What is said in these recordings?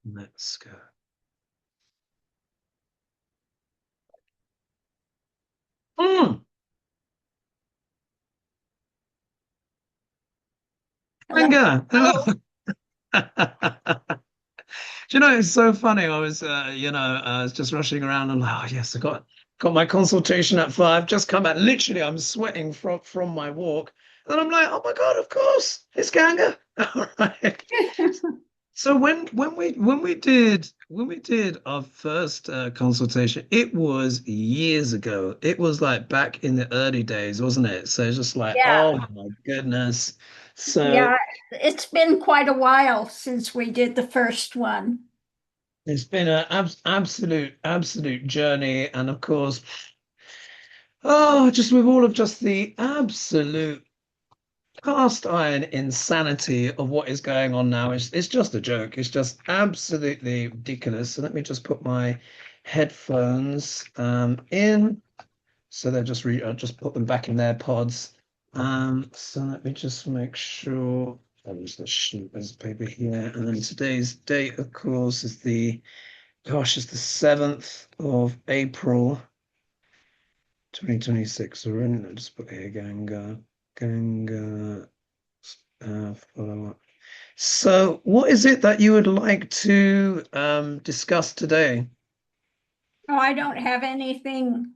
Let's go. Mm, Hello. Anger. Hello. Do you know, it's so funny. I was just rushing around and like, oh yes, I got my consultation at 5. Just come back. Literally, I'm sweating from my walk. And I'm like, oh my God, of course, it's Ganga. All right. So when we did our first consultation, it was years ago. It was like back in the early days, wasn't it? So it's just like, Yeah, oh my goodness. So yeah. It's been quite a while since we did the first one. it's been an absolute journey, and of course, oh, just with all of just the absolute cast iron insanity of what is going on now. It's just a joke. It's just absolutely ridiculous. So let me just put my headphones in. So I'll just put them back in their pods. So let me just make sure. There's the sheet as paper here. And then today's date, of course, is it's the 7th of April, 2026. So I'll just put here Ganga, follow up. So what is it that you would like to discuss today? Oh, I don't have anything,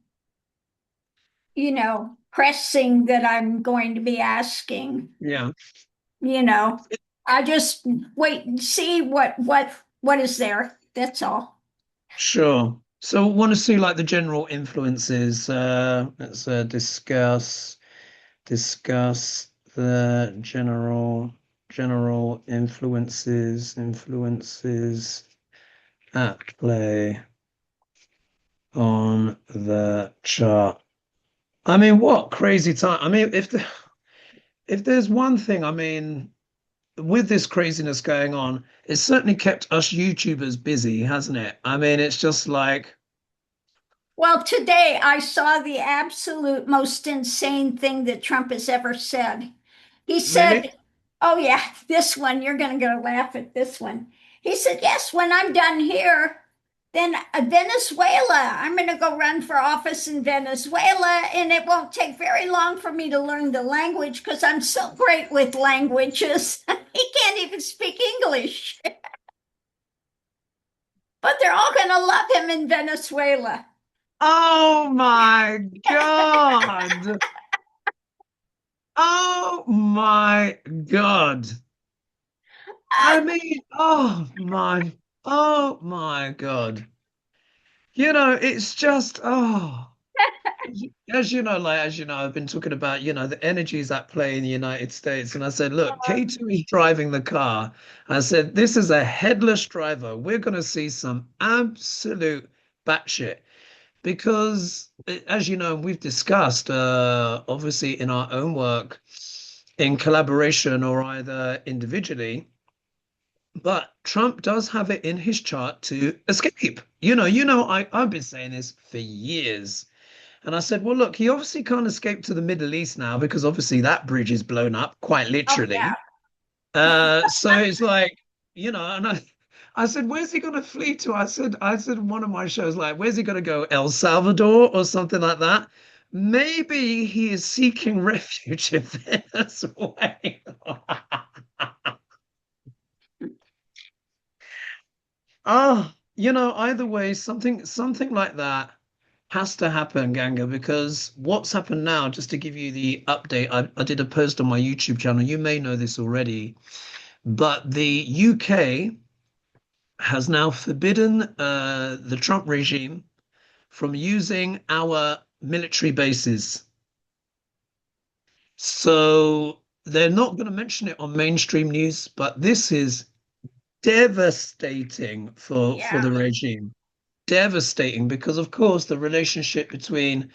pressing that I'm going to be asking. Yeah, You know, I just wait and see what is there. That's all. sure. So want to see like the general influences. Let's discuss the general influences at play on the chart. I mean, what crazy time. I mean, if there's one thing, I mean, with this craziness going on, it's certainly kept us YouTubers busy, hasn't it? I mean, it's just like, Well, today I saw the absolute most insane thing that Trump has ever said. He really? said, oh, yeah, this one, you're going to go laugh at this one. He said, yes, when I'm done here, then Venezuela, I'm going to go run for office in Venezuela, and it won't take very long for me to learn the language because I'm so great with languages. He can't even speak English, but they're all going to love him in Venezuela. Oh my God. Oh my God. I mean, oh my God. You know, it's just, as you know, I've been talking about, the energies at play in the United States. And I said, look, K2 is driving the car. I said, this is a headless driver. We're going to see some absolute batshit because, as you know, we've discussed, obviously in our own work, in collaboration or either individually. But Trump does have it in his chart to escape. I've been saying this for years. And I said, well, look, he obviously can't escape to the Middle East now because obviously that bridge is blown up, quite Oh, yeah. literally. So it's like, and I said, where's he going to flee to? I said in one of my shows, like, where's he going to go? El Salvador or something like that? Maybe he is seeking refuge in Venezuela. Either way, something like that has to happen, Ganga, because what's happened now, just to give you the update, I did a post on my YouTube channel. You may know this already, but the UK has now forbidden the Trump regime from using our military bases. So they're not going to mention it on mainstream news, but this is devastating for Yeah. the regime. Devastating because, of course, the relationship between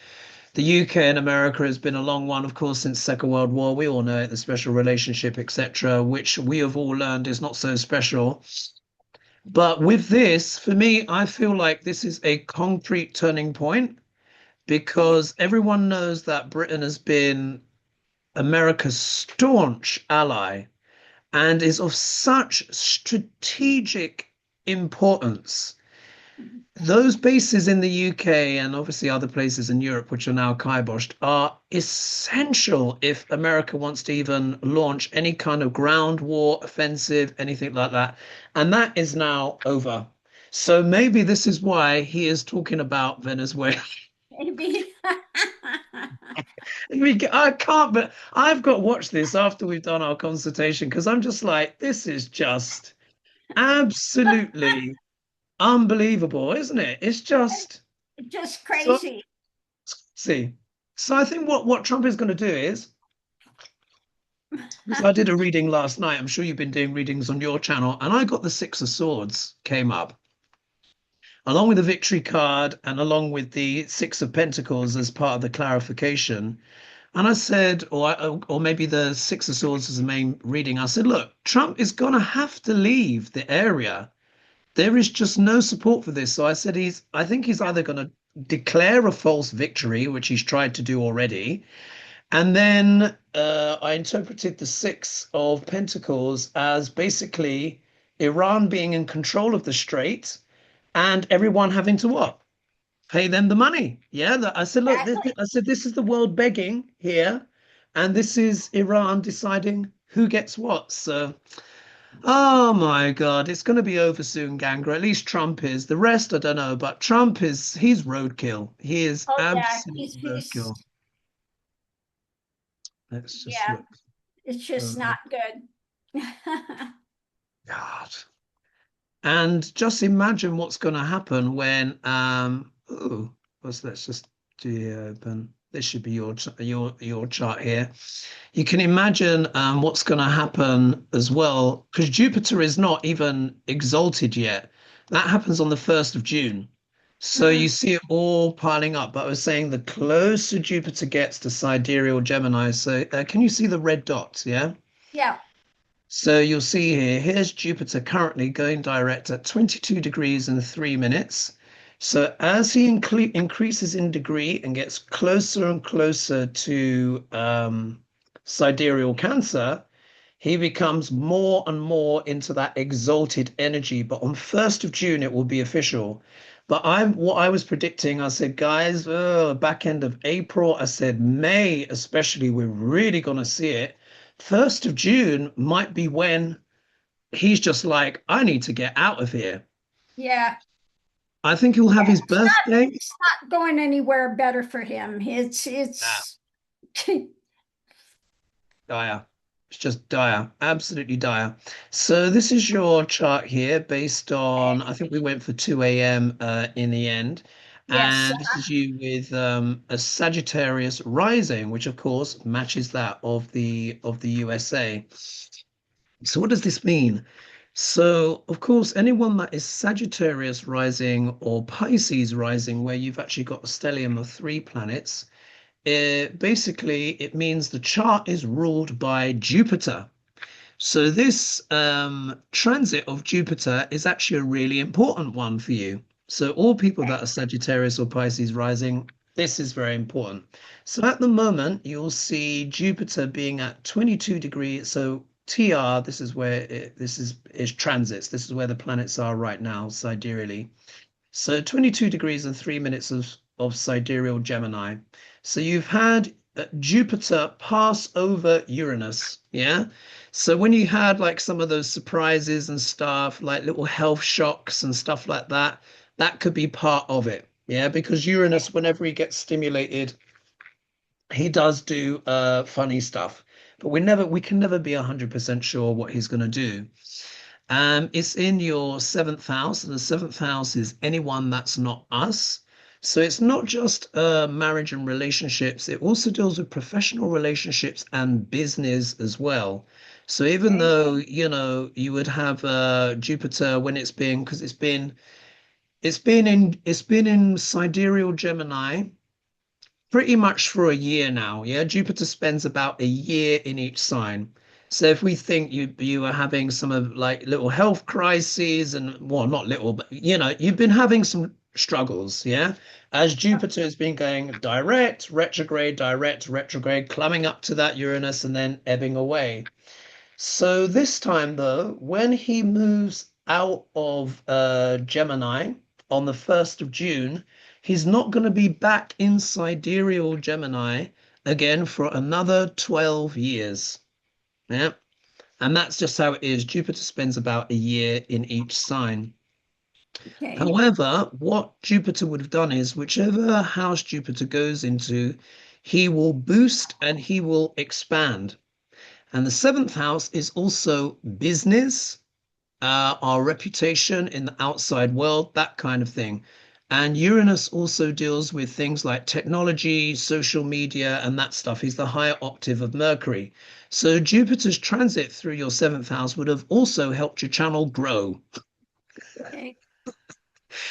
the UK and America has been a long one, of course, since Second World War. We all know it, the special relationship, etc., which we have all learned is not so special. But with this, for me, I feel like this is a concrete turning point because everyone knows that Britain has been America's staunch ally and is of such strategic importance. Those bases in the UK and obviously other places in Europe, which are now kiboshed, are essential if America wants to even launch any kind of ground war offensive, anything like that. And that is now over. So maybe this is why he is talking about Venezuela. Maybe. I can't, but I've got to watch this after we've done our consultation because I'm just like, this is just absolutely unbelievable, isn't it? It's just Just so crazy. see. So I think what Trump is going to do is, because I did a reading last night. I'm sure you've been doing readings on your channel, and I got the Six of Swords came up along with the Victory card and along with the Six of Pentacles as part of the clarification. And I said, or maybe the Six of Swords is the main reading. I said, look, Trump is going to have to leave the area. There is just no support for this. So I said I think he's either going to declare a false victory, which he's tried to do already. And then I interpreted the Six of Pentacles as basically Iran being in control of the strait and everyone having to what? Pay them the money. Yeah. I said, look, Exactly. I said, this is the world begging here. And this is Iran deciding who gets what. So oh my God, it's going to be over soon, Ganga. At least Trump is. The rest, I don't know, but Trump he's roadkill. He is Oh yeah, absolute he's roadkill. Let's just yeah, look. it's just not good. God. And just imagine what's going to happen when, oh, let's just open. This should be your chart here. You can imagine what's going to happen as well, because Jupiter is not even exalted yet. That happens on the 1st of June. So Mm, you see it all piling up. But I was saying the closer Jupiter gets to sidereal Gemini. So can you see the red dots? Yeah. yeah, So you'll see here, here's Jupiter currently going direct at 22 degrees and 3 minutes. So as he increases in degree and gets closer and closer to sidereal Cancer, he becomes more and more into that exalted energy. But on 1st of June, it will be official. But what I was predicting, I said, guys, back end of April, I said May, especially, we're really going to see it. 1st of June might be when he's just like, I need to get out of here. yeah. I think he'll have his It's not birthday. it's not going anywhere better for him. Nah, It's dire. It's just dire, absolutely dire. So this is your chart here based on, I think we went for 2 a.m. In the end. yes, And this is you with a Sagittarius rising, which of course matches that of the USA. So what does this mean? So, of course, anyone that is Sagittarius rising or Pisces rising, where you've actually got a stellium of 3 planets, basically it means the chart is ruled by Jupiter. So this transit of Jupiter is actually a really important one for you. So all people that are Sagittarius or Pisces rising, this is very important. So at the moment, you'll see Jupiter being at 22 degrees. So TR, this is where this is transits. This is where the planets are right now, sidereally. So 22 degrees and 3 minutes of sidereal Gemini. So you've had Jupiter pass over Uranus. Yeah. So when you had like some of those surprises and stuff, like little health shocks and stuff like that, that could be part of it. Yeah. Because Uranus, whenever he gets stimulated, he does do funny stuff. But we can never be 100% sure what he's going to do. It's in your seventh house, and the seventh house is anyone that's not us. So it's not just marriage and relationships, it also deals with professional relationships and business as well. So even okay. though, you would have Jupiter when because it's been in sidereal Gemini pretty much for a year now. Yeah, Jupiter spends about a year in each sign. So if we think you are having some of like little health crises and well, not little, but you've been having some struggles, yeah. As Jupiter has been going direct, retrograde, climbing up to that Uranus and then ebbing away. So this time though, when he moves out of Gemini on the 1st of June, he's not going to be back in sidereal Gemini again for another 12 years. Yeah. And that's just how it is. Jupiter spends about a year in each sign. Okay. However, what Jupiter would have done is whichever house Jupiter goes into, he will boost and he will expand. And the seventh house is also business, our reputation in the outside world, that kind of thing. And Uranus also deals with things like technology, social media, and that stuff. He's the higher octave of Mercury. So Jupiter's transit through your seventh house would have also helped your channel grow. Okay.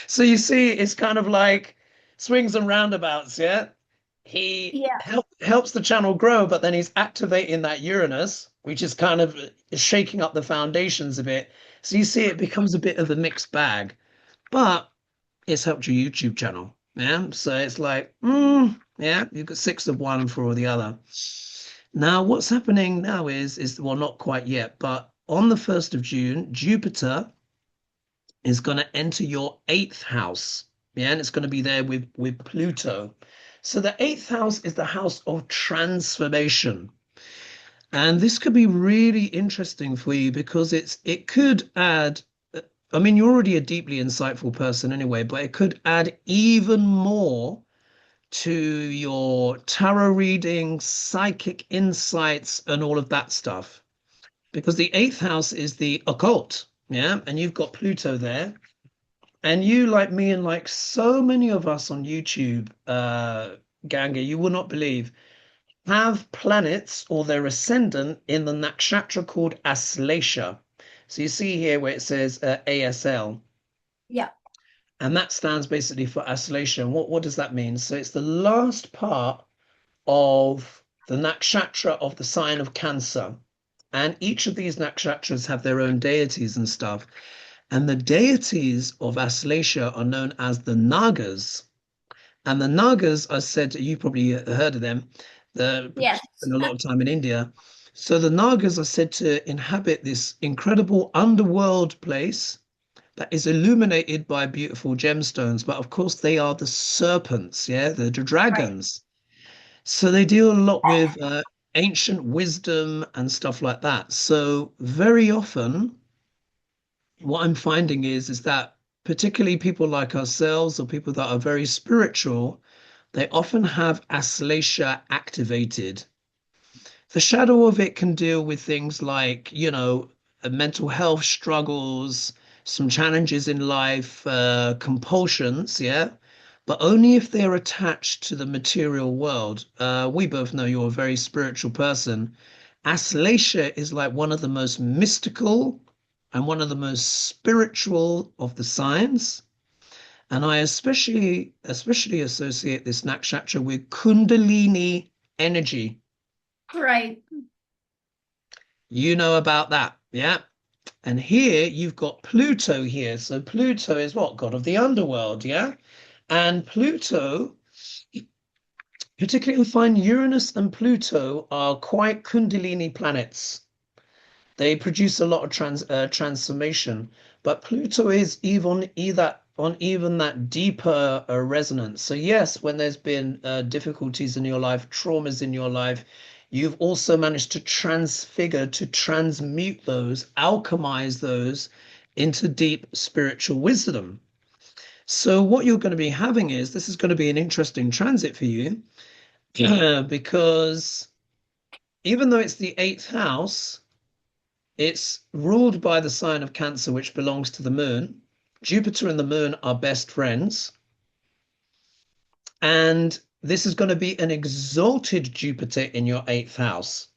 So you see, it's kind of like swings and roundabouts, yeah? He Yeah. helps the channel grow, but then he's activating that Uranus, which is kind of shaking up the foundations a bit. So you see, it becomes a bit of a mixed bag, but it's helped your YouTube channel, yeah? So it's like, yeah, you've got six of one for all the other. Now, what's happening now is well, not quite yet, but on the 1st of June, Jupiter is going to enter your eighth house. Yeah, and it's going to be there with Pluto. So the eighth house is the house of transformation. And this could be really interesting for you because it could add, I mean, you're already a deeply insightful person anyway, but it could add even more to your tarot reading, psychic insights, and all of that stuff. Because the eighth house is the occult, yeah, and you've got Pluto there. And you, like me, and like so many of us on YouTube, Ganga, you will not believe, have planets or their ascendant in the nakshatra called Aslesha. So you see here where it says ASL, Yeah. and that stands basically for Aslesha. And what does that mean? So it's the last part of the nakshatra of the sign of Cancer. And each of these nakshatras have their own deities and stuff. And the deities of Aslesha are known as the Nagas. And the Nagas are said, you probably heard of them, Yes. spend a lot of time in India. So the Nagas are said to inhabit this incredible underworld place that is illuminated by beautiful gemstones. But of course, they are the serpents, yeah, the Right. dragons. So they deal a lot with ancient wisdom and stuff like that. So very often, what I'm finding is that particularly people like ourselves or people that are very spiritual, they often have Aslesha activated. The shadow of it can deal with things like, mental health struggles, some challenges in life, compulsions, yeah, but only if they're attached to the material world. We both know you're a very spiritual person. Aslesha is like one of the most mystical and one of the most spiritual of the signs. And I especially associate this nakshatra with Kundalini energy. Right. You know about that, yeah? And here you've got Pluto here. So Pluto is what? God of the underworld, yeah? And Pluto, particularly, we find Uranus and Pluto are quite Kundalini planets. They produce a lot of transformation, but Pluto is even either on even that deeper resonance. So yes, when there's been difficulties in your life, traumas in your life, you've also managed to transfigure, to transmute those, alchemize those into deep spiritual wisdom. So what you're going to be having is this is going to be an interesting transit for you because even though it's the eighth house, it's ruled by the sign of Cancer, which belongs to the moon. Jupiter and the moon are best friends. And this is going to be an exalted Jupiter in your eighth house.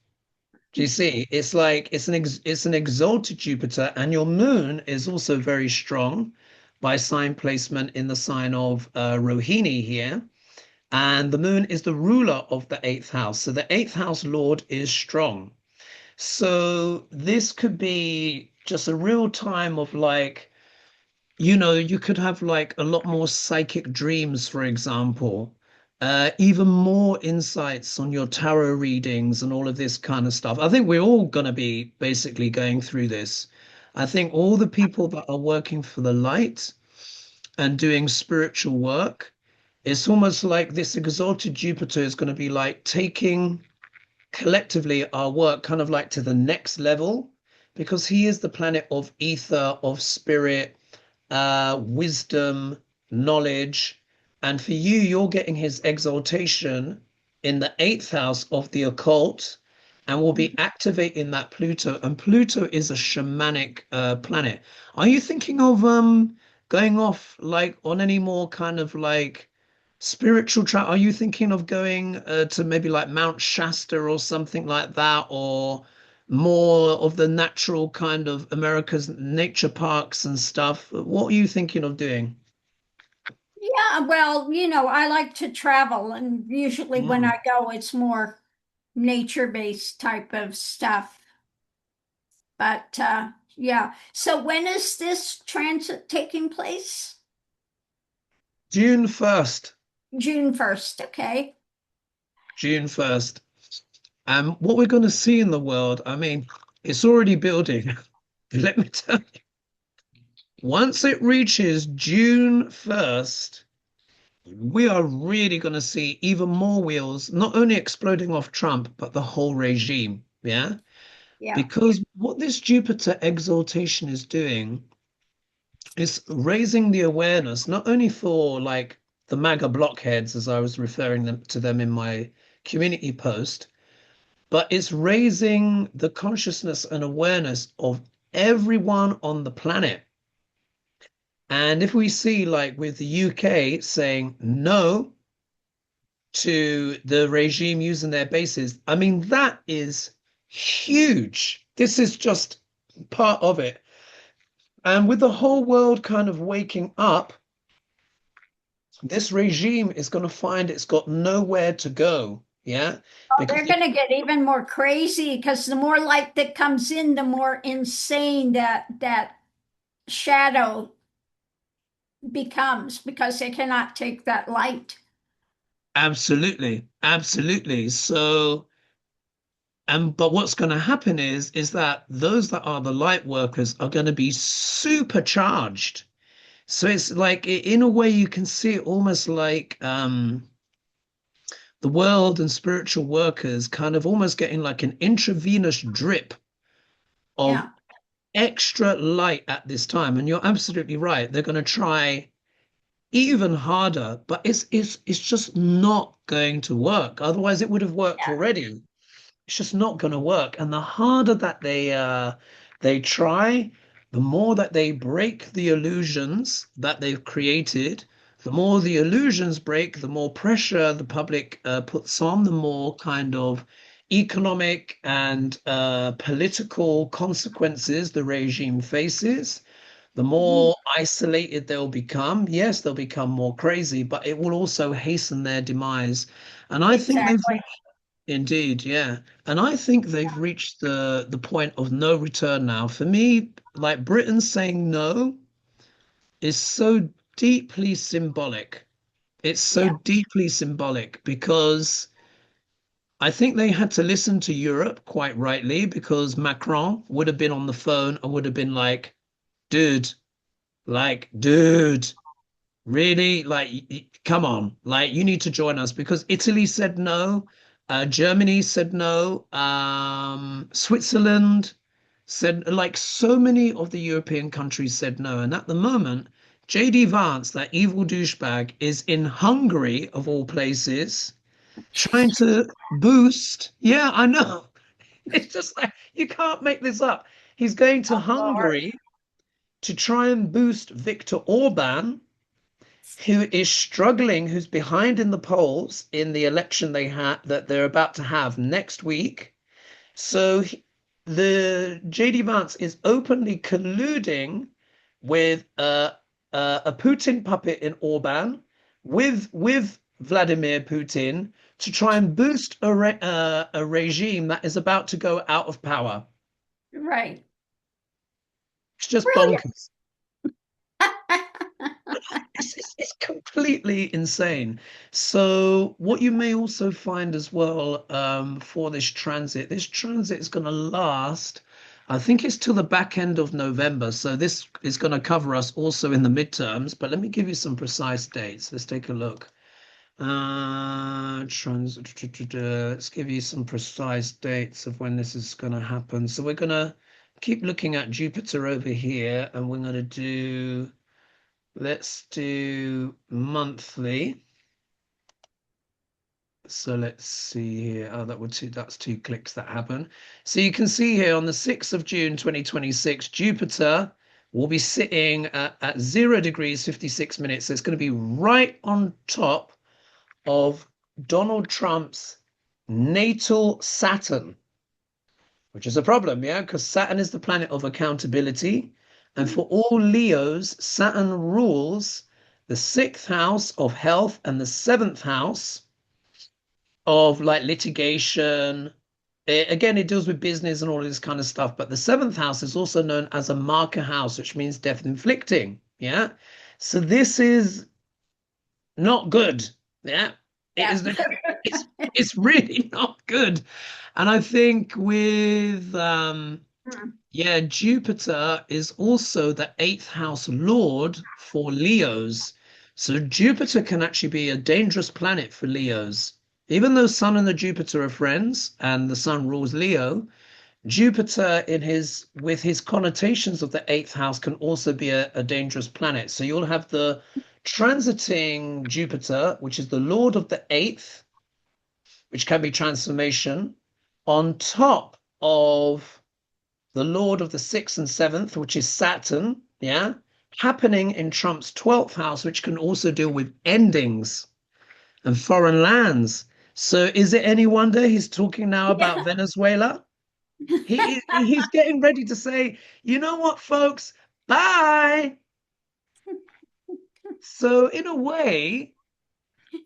Do you see? It's like it's an exalted Jupiter, and your moon is also very strong by sign placement in the sign of Rohini here. And the moon is the ruler of the eighth house. So the eighth house lord is strong. So this could be just a real time of like, you could have like a lot more psychic dreams, for example, even more insights on your tarot readings and all of this kind of stuff. I think we're all going to be basically going through this. I think all the people that are working for the light and doing spiritual work, it's almost like this exalted Jupiter is going to be like taking collectively our work kind of like to the next level, because he is the planet of ether, of spirit, wisdom, knowledge. And for you, you're getting his exaltation in the eighth house of the occult, and will be activating that Pluto. And Pluto is a shamanic planet. Are you thinking of going off like on any more kind of like spiritual track? Are you thinking of going to maybe like Mount Shasta or something like that, or more of the natural kind of America's nature parks and stuff? What are you thinking of doing? Yeah, well, I like to travel, and usually when Mm. I go, it's more nature-based type of stuff. But yeah. So when is this transit taking place? June 1st. June 1st. Okay. June 1st. What we're going to see in the world, I mean, it's already building. Let me tell you, once it reaches June 1st, we are really going to see even more wheels, not only exploding off Trump, but the whole regime. Yeah. Yeah. Because what this Jupiter exaltation is doing is raising the awareness, not only for like the MAGA blockheads, as I was referring to them in my community post, but it's raising the consciousness and awareness of everyone on the planet. And if we see, like with the UK saying no to the regime using their bases, I mean, that is huge. This is just part of it. And with the whole world kind of waking up, this regime is going to find it's got nowhere to go. Yeah. Oh, Because they're going to get even more crazy because the more light that comes in, the more insane that shadow becomes because they cannot take that light. absolutely, absolutely. So, and but what's going to happen is that those that are the light workers are going to be supercharged. So it's like in a way you can see it almost like the world and spiritual workers kind of almost getting like an intravenous drip of Yeah. extra light at this time. And you're absolutely right. They're going to try even harder, but it's just not going to work. Otherwise, it would have worked Yeah. already. It's just not going to work. And the harder that they try, the more that they break the illusions that they've created. The more the illusions break, the more pressure the public puts on, the more kind of economic and political consequences the regime faces, the Mhm. more isolated they'll become. Yes, they'll become more crazy, but it will also hasten their demise. And I think they've Exactly. indeed, yeah. And I think they've reached the point of no return now. For me, like Britain saying no is so deeply symbolic. It's so Yeah. deeply symbolic because I think they had to listen to Europe quite rightly, because Macron would have been on the phone and would have been dude, really? Like, come on, like, you need to join us, because Italy said no, Germany said no, Switzerland said, like, so many of the European countries said no. And at the moment, JD Vance, that evil douchebag, is in Hungary, of all places, trying to boost. Yeah, I know. It's just like, you can't make this up. He's going to Oh, Lord. Hungary to try and boost Viktor Orban, who is struggling, who's behind in the polls in the election that they're about to have next week. So the JD Vance is openly colluding with a Putin puppet in Orban, with Vladimir Putin, to try and boost a regime that is about to go out of power. Right. It's just Brilliant. bonkers. It's completely insane. So what you may also find as well, for this transit is going to last. I think it's till the back end of November. So this is going to cover us also in the midterms. But let me give you some precise dates. Let's take a look. Let's give you some precise dates of when this is going to happen. So we're going to keep looking at Jupiter over here, and we're going to do, let's do monthly. So let's see here. Oh, that's two clicks that happen. So you can see here on the 6th of June 2026, Jupiter will be sitting at 0 degrees 56 minutes. So it's going to be right on top of Donald Trump's natal Saturn, which is a problem, yeah, because Saturn is the planet of accountability. And for all Leos, Saturn rules the 6th house of health and the 7th house of like litigation. Again, it deals with business and all this kind of stuff. But the 7th house is also known as a marker house, which means death inflicting. Yeah. So this is not good. Yeah. Yeah. It's really not good. And I think with yeah, Jupiter is also the 8th house lord for Leos. So Jupiter can actually be a dangerous planet for Leos. Even though Sun and the Jupiter are friends and the Sun rules Leo, Jupiter in his with his connotations of the 8th house can also be a dangerous planet. So you'll have the transiting Jupiter, which is the lord of the 8th, which can be transformation, on top of the lord of the 6th and 7th, which is Saturn, yeah, happening in Trump's 12th house, which can also deal with endings and foreign lands. So is it any wonder he's talking now about Venezuela? He's getting ready to say, you know what, folks, bye. So in a way,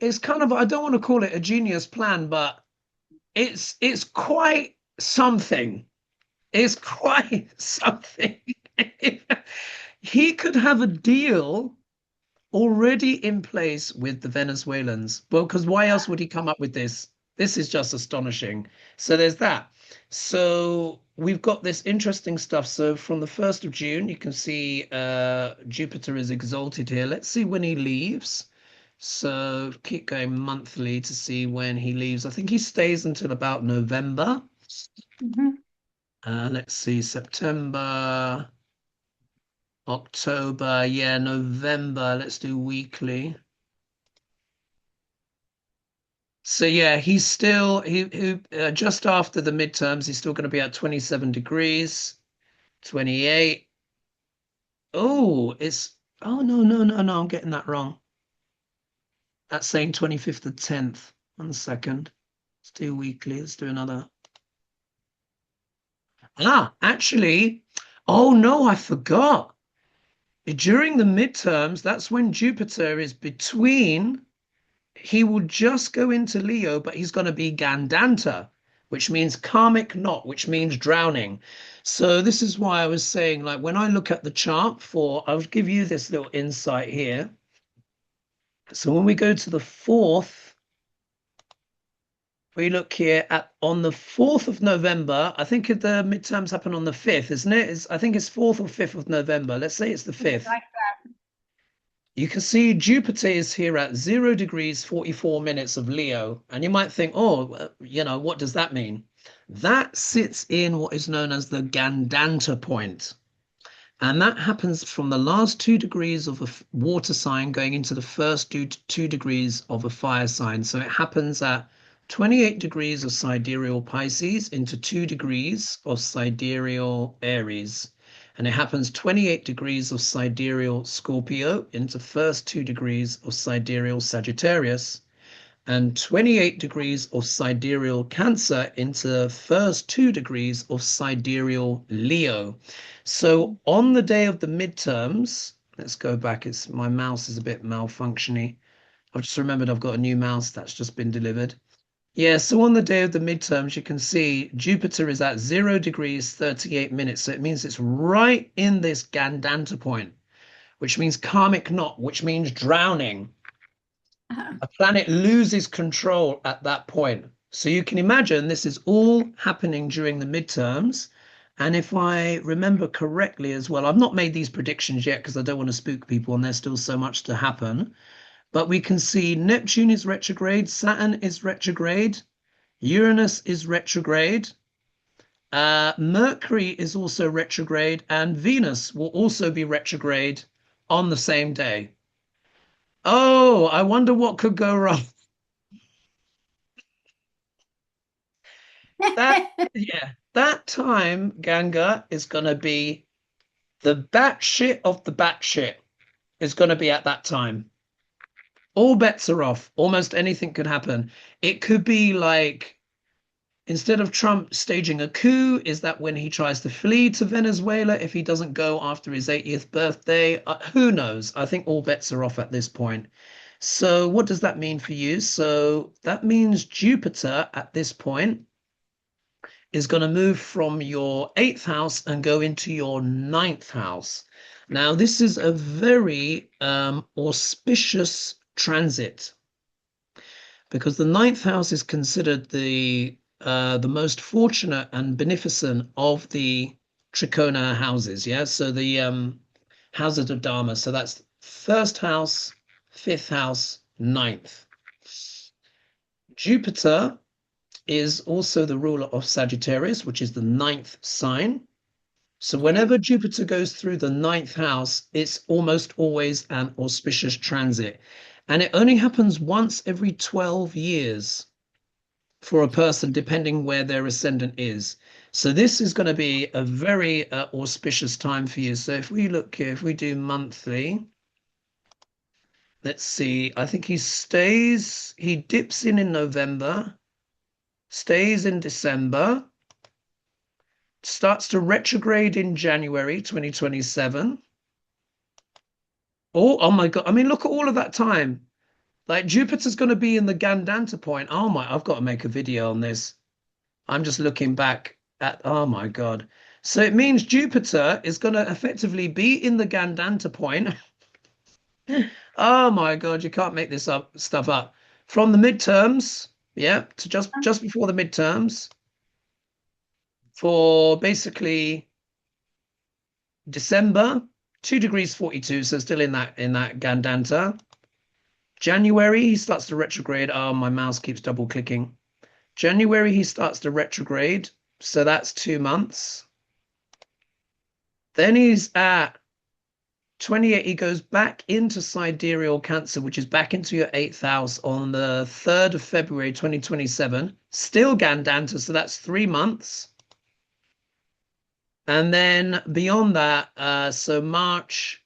it's kind of, I don't want to call it a genius plan, but it's quite something. It's quite something. He could have a deal already in place with the Venezuelans. Well, because why else would he come up with this? This is just astonishing. So there's that. So we've got this interesting stuff. So from the 1st of June, you can see Jupiter is exalted here. Let's see when he leaves. So keep going monthly to see when he leaves. I think he stays until about November. Let's see, September, October, yeah, November. Let's do weekly. So yeah, he's still just after the midterms, he's still going to be at 27 degrees, 28. Oh, no, I'm getting that wrong. That's saying 25th of 10th. 1 second. Let's do weekly. Let's do another. Actually, oh no, I forgot. During the midterms, that's when Jupiter is between, he will just go into Leo, but he's going to be Gandanta, which means karmic knot, which means drowning. So this is why I was saying, like, when I look at the chart I'll give you this little insight here. So when we go to the 4th, we look here at on the 4th of November. I think the midterms happen on the 5th, isn't it? I think it's 4th or 5th of November. Let's say it's the 5th. Like that. You can see Jupiter is here at 0 degrees 44 minutes of Leo. And you might think, oh, what does that mean? That sits in what is known as the Gandanta point. And that happens from the last 2 degrees of a water sign going into the first 2 degrees of a fire sign. So it happens at 28 degrees of sidereal Pisces into 2 degrees of sidereal Aries. And it happens 28 degrees of sidereal Scorpio into first 2 degrees of sidereal Sagittarius, and 28 degrees of sidereal Cancer into first 2 degrees of sidereal Leo. So on the day of the midterms, let's go back. My mouse is a bit malfunctioning. I've just remembered I've got a new mouse that's just been delivered. Yeah, so on the day of the midterms, you can see Jupiter is at 0 degrees 38 minutes. So it means it's right in this Gandanta point, which means karmic knot, which means drowning. A planet loses control at that point. So you can imagine this is all happening during the midterms. And if I remember correctly as well, I've not made these predictions yet because I don't want to spook people and there's still so much to happen. But we can see Neptune is retrograde, Saturn is retrograde, Uranus is retrograde, Mercury is also retrograde, and Venus will also be retrograde on the same day. Oh, I wonder what could go wrong. That, yeah, that time, Ganga, is going to be the batshit of the batshit is going to be at that time. All bets are off. Almost anything could happen. It could be like, instead of Trump staging a coup, is that when he tries to flee to Venezuela if he doesn't go after his 80th birthday? Who knows? I think all bets are off at this point. So, what does that mean for you? So, that means Jupiter at this point is going to move from your eighth house and go into your ninth house. Now, this is a very auspicious transit because the ninth house is considered the most fortunate and beneficent of the Trikona houses. Yeah, so the houses of Dharma. So that's first house, fifth house, ninth. Jupiter is also the ruler of Sagittarius, which is the ninth sign. So whenever Jupiter goes through the ninth house, it's almost always an auspicious transit. And it only happens once every 12 years for a person, depending where their ascendant is. So this is going to be a very auspicious time for you. So if we look here, if we do monthly, let's see, I think he dips in November, stays in December, starts to retrograde in January 2027. Oh my God. I mean, look at all of that time. Like Jupiter's going to be in the Gandanta point. Oh my, I've got to make a video on this. I'm just looking back at, oh my God. So it means Jupiter is going to effectively be in the Gandanta point. Oh my God, you can't make this stuff up. From the midterms, yeah, to just before the midterms, for basically December, 2 degrees 42, so still in that Gandanta. January, he starts to retrograde. Oh, my mouse keeps double clicking. January, he starts to retrograde. So that's 2 months. Then he's at 28. He goes back into sidereal Cancer, which is back into your eighth house on the 3rd of February, 2027. Still Gandanta, so that's 3 months. And then beyond that, so March,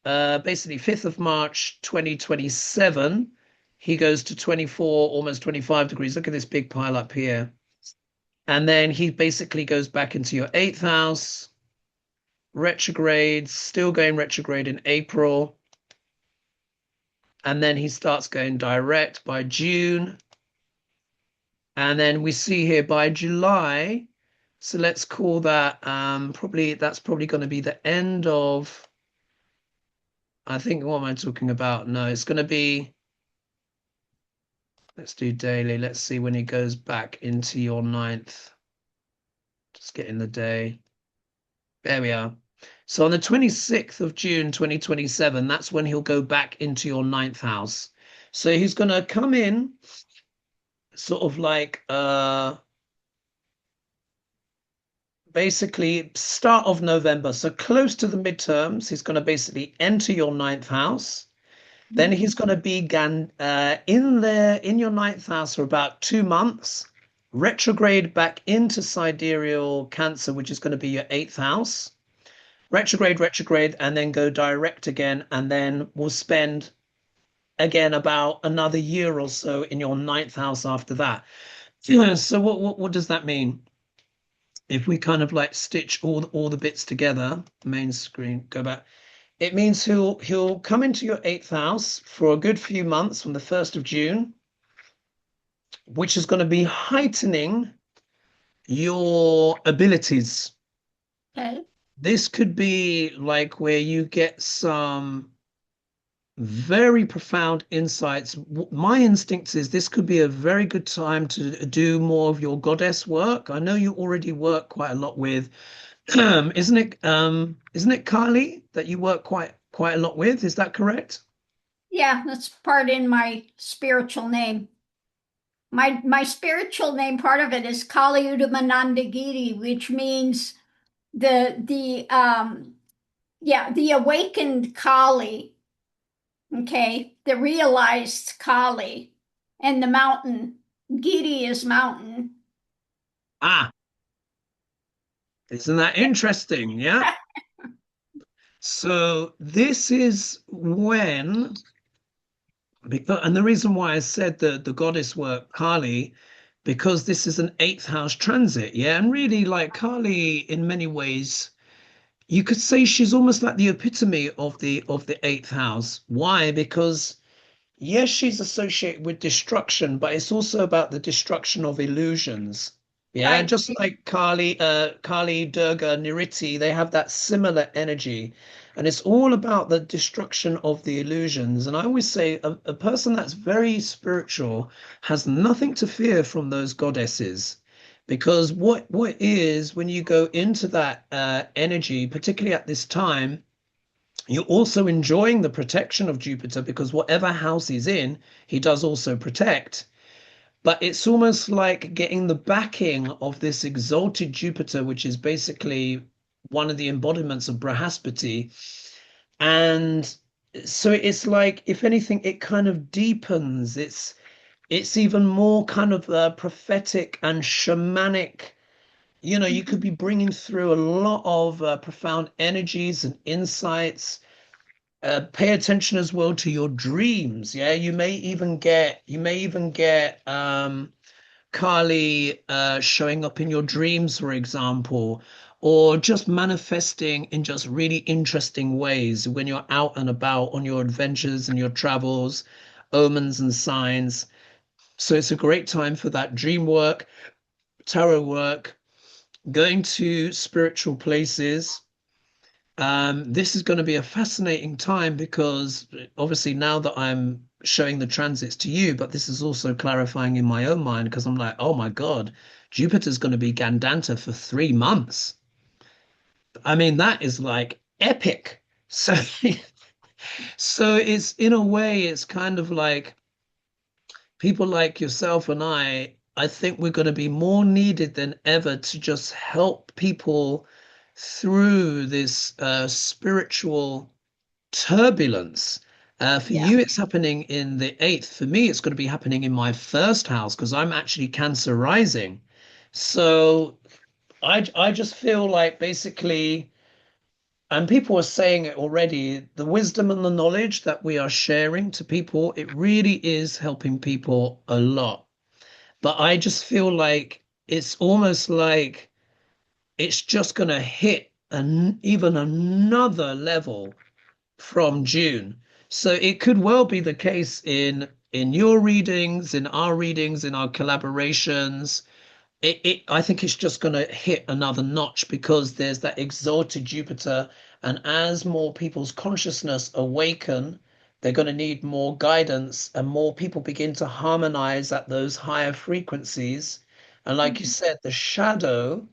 basically 5th of March, 2027, he goes to 24, almost 25 degrees. Look at this big pile up here. And then he basically goes back into your eighth house, retrogrades, still going retrograde in April. And then he starts going direct by June. And then we see here by July, so let's call that that's probably going to be the end of, I think, what am I talking about? No, it's going to be, let's do daily. Let's see when he goes back into your ninth. Just get in the day. There we are. So on the 26th of June, 2027, that's when he'll go back into your ninth house. So he's going to come in sort of like basically start of November. So close to the midterms, he's going to basically enter your ninth house. Then he's going to be in your ninth house for about 2 months, retrograde back into sidereal Cancer, which is going to be your eighth house. Retrograde, and then go direct again. And then we'll spend again about another year or so in your ninth house after that. So what does that mean? If we kind of like stitch all the bits together, main screen, go back. It means he'll come into your eighth house for a good few months from the 1st of June, which is going to be heightening your abilities. Okay. This could be like where you get some very profound insights. My instinct is this could be a very good time to do more of your goddess work. I know you already work quite a lot with, isn't it Kali that you work quite a lot with? Is that correct? Yeah, that's part in my spiritual name. My spiritual name, part of it is Kali Udamanandagiri, which means the yeah, the awakened Kali, okay, the realized Kali, and the mountain. Giri is mountain. Ah, isn't that interesting? Yeah. So this is when, because, and the reason why I said the goddess work, Kali, because this is an eighth house transit, yeah, and really like Kali in many ways, you could say she's almost like the epitome of the eighth house. Why? Because yes, she's associated with destruction, but it's also about the destruction of illusions. Yeah, Right. just like Kali, Durga, Niriti, they have that similar energy. And it's all about the destruction of the illusions. And I always say a person that's very spiritual has nothing to fear from those goddesses. Because what is when you go into that energy, particularly at this time, you're also enjoying the protection of Jupiter because whatever house he's in, he does also protect. But it's almost like getting the backing of this exalted Jupiter, which is basically one of the embodiments of Brahaspati. And so it's like, if anything, it kind of deepens. It's even more kind of prophetic and shamanic. You know, you could Mhm. be bringing through a lot of profound energies and insights. Pay attention as well to your dreams. Yeah, you may even get Kali showing up in your dreams, for example, or just manifesting in just really interesting ways when you're out and about on your adventures and your travels, omens and signs. So it's a great time for that dream work, tarot work, going to spiritual places. This is going to be a fascinating time because obviously now that I'm showing the transits to you, but this is also clarifying in my own mind because I'm like, oh my God, Jupiter's going to be Gandanta for 3 months. I mean, that is like epic. So, so it's in a way, it's kind of like people like yourself and I think we're going to be more needed than ever to just help people through this spiritual turbulence. For Yeah. you, it's happening in the eighth. For me, it's going to be happening in my first house because I'm actually Cancer rising. So I just feel like basically, and people are saying it already, the wisdom and the knowledge that we are sharing to people, it really is helping people a lot. But I just feel like it's almost like it's just going to hit even another level from June. So it could well be the case in your readings, in our readings, in our collaborations. I think it's just going to hit another notch because there's that exalted Jupiter, and as more people's consciousness awaken, they're going to need more guidance, and more people begin to harmonize at those higher frequencies. And like you Mhm. said, the shadow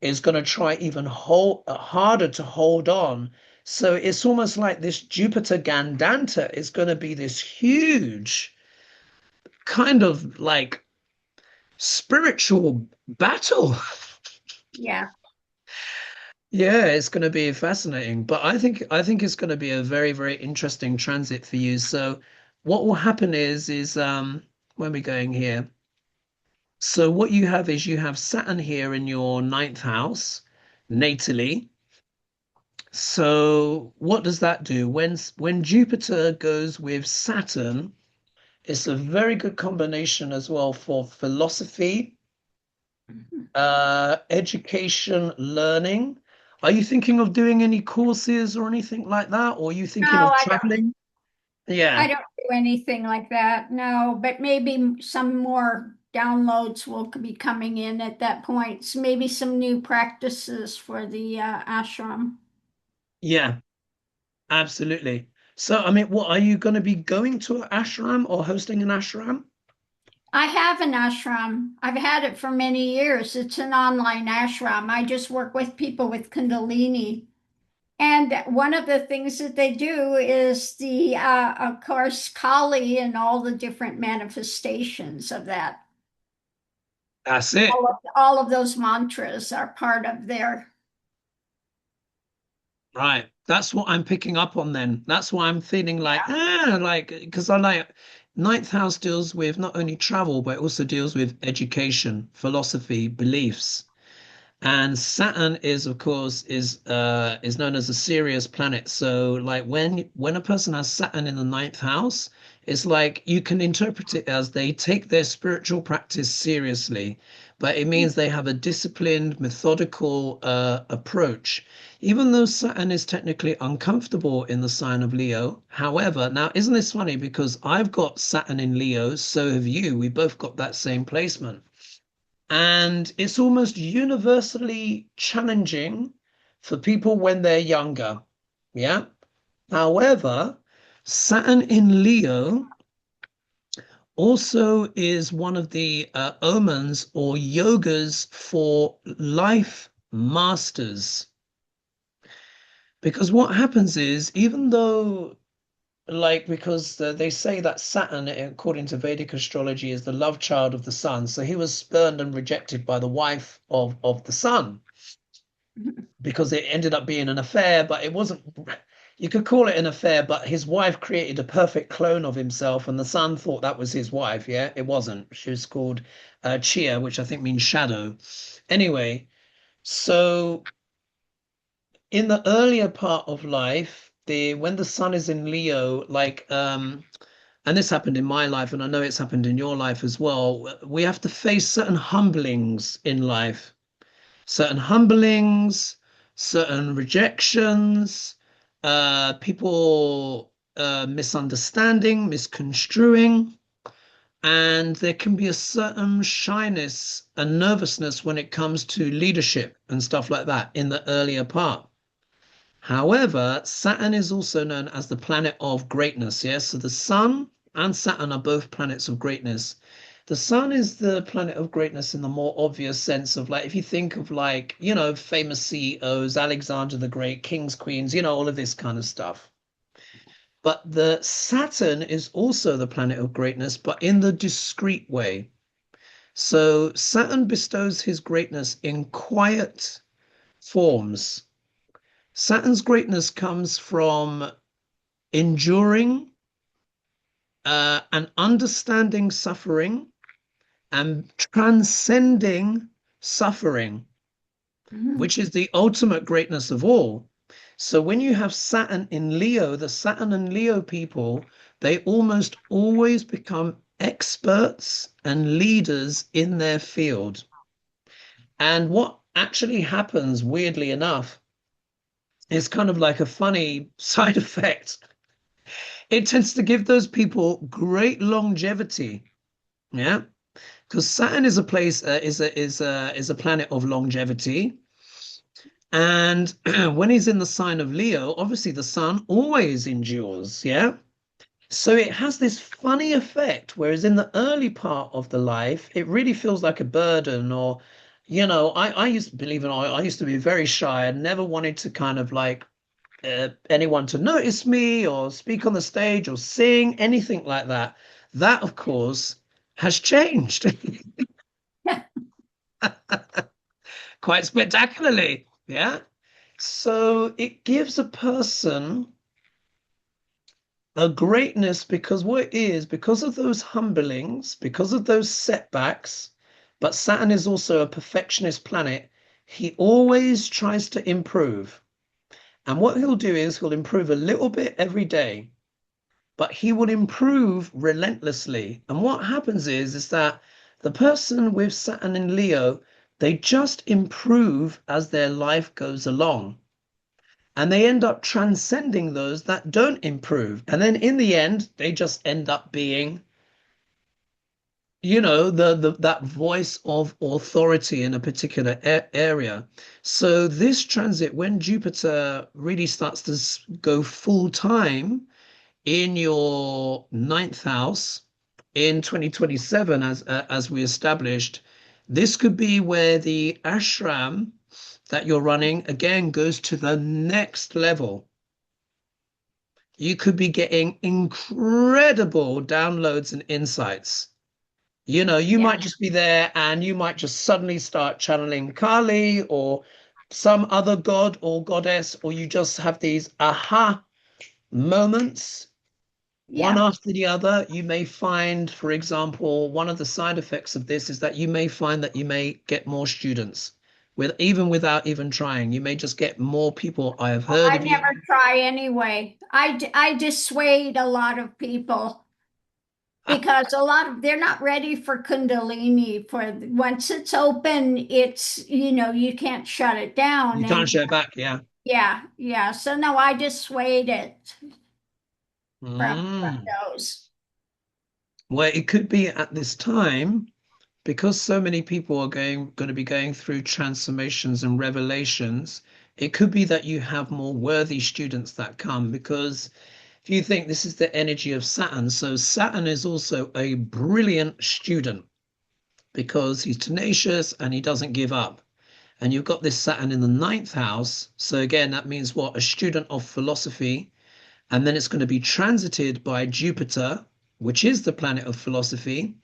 is going to try even harder to hold on. So it's almost like this Jupiter Gandanta is going to be this huge kind of like spiritual battle. Yeah. Yeah, it's going to be fascinating, but I think it's going to be a very, very interesting transit for you. So what will happen is when we're going here. So what you have is you have Saturn here in your ninth house, natally. So what does that do? When Jupiter goes with Saturn, it's a very good combination as well for philosophy, Mhm. education, learning. Are you thinking of doing any courses or anything like that? Or are you No, thinking of I don't. traveling? I Yeah, don't do anything like that. No, but maybe some more downloads will be coming in at that point. So maybe some new practices for the ashram. yeah, absolutely. So, I mean, what are you going to be going to an ashram or hosting an ashram? I have an ashram. I've had it for many years. It's an online ashram. I just work with people with Kundalini. And one of the things that they do is of course, Kali and all the different manifestations of that. That's it. All of those mantras are part of their. Right. That's what I'm picking up on then. That's why I'm feeling like, because I like ninth house deals with not only travel, but it also deals with education, philosophy, beliefs. And Saturn is, of course, is known as a serious planet. So like when a person has Saturn in the ninth house, it's like you can interpret it as they take their spiritual practice seriously, but it means they have a disciplined, methodical approach. Even though Saturn is technically uncomfortable in the sign of Leo. However, now isn't this funny? Because I've got Saturn in Leo, so have you. We both got that same placement. And it's almost universally challenging for people when they're younger. Yeah. However, Saturn in Leo also is one of the omens or yogas for life masters. Because what happens is, even though like because they say that Saturn, according to Vedic astrology, is the love child of the sun. So he was spurned and rejected by the wife of the sun because it ended up being an affair, but it wasn't. You could call it an affair, but his wife created a perfect clone of himself, and the sun thought that was his wife. Yeah, it wasn't. She was called Chia, which I think means shadow. Anyway, so in the earlier part of life, the when the sun is in Leo, like and this happened in my life, and I know it's happened in your life as well. We have to face certain humblings in life, certain humblings, certain rejections, people misunderstanding, misconstruing, and there can be a certain shyness and nervousness when it comes to leadership and stuff like that in the earlier part. However, Saturn is also known as the planet of greatness. Yes, so the Sun and Saturn are both planets of greatness. The Sun is the planet of greatness in the more obvious sense of like, if you think of like, famous CEOs, Alexander the Great, kings, queens, all of this kind of stuff. But the Saturn is also the planet of greatness, but in the discreet way. So Saturn bestows his greatness in quiet forms. Saturn's greatness comes from enduring and understanding suffering and transcending suffering, Mhm. which is the ultimate greatness of all. So when you have Saturn in Leo, the Saturn and Leo people, they almost always become experts and leaders in their field. And what actually happens, weirdly enough, is kind of like a funny side effect. It tends to give those people great longevity. Yeah, because Saturn is a place is a planet of longevity, and when he's in the sign of Leo, obviously the sun always endures. Yeah, so it has this funny effect. Whereas in the early part of the life, it really feels like a burden, or I used to believe in I used to be very shy and never wanted to kind of like anyone to notice me or speak on the stage or sing, anything like that. That, of course, has changed quite spectacularly. Yeah. So it gives a person a greatness because what it is, because of those humblings, because of those setbacks, but Saturn is also a perfectionist planet. He always tries to improve. And what he'll do is he'll improve a little bit every day, but he will improve relentlessly. And what happens is that the person with Saturn in Leo, they just improve as their life goes along. And they end up transcending those that don't improve. And then in the end, they just end up being, the that voice of authority in a particular area. So this transit, when Jupiter really starts to go full time, in your ninth house in 2027, as we established, this could be where the ashram that you're running again goes to the next level. You could be getting incredible downloads and insights. You Yeah. might just be there and you might just suddenly start channeling Kali or some other god or goddess, or you just have these aha moments, one Yeah. after the other. You may find, for example, one of the side effects of this is that you may find that you may get more students without even trying. You may just get more people. I have heard I of you. never try anyway. I dissuade a lot of people because a lot of they're not ready for Kundalini. For once it's open, it's you can't shut it down. You can't And share back, yeah. yeah, yeah. So no, I dissuade it from Mm. those. Well, it could be at this time, because so many people are going to be going through transformations and revelations. It could be that you have more worthy students that come, because if you think this is the energy of Saturn, so Saturn is also a brilliant student because he's tenacious and he doesn't give up. And you've got this Saturn in the ninth house. So again, that means what? A student of philosophy. And then it's going to be transited by Jupiter, which is the planet of philosophy.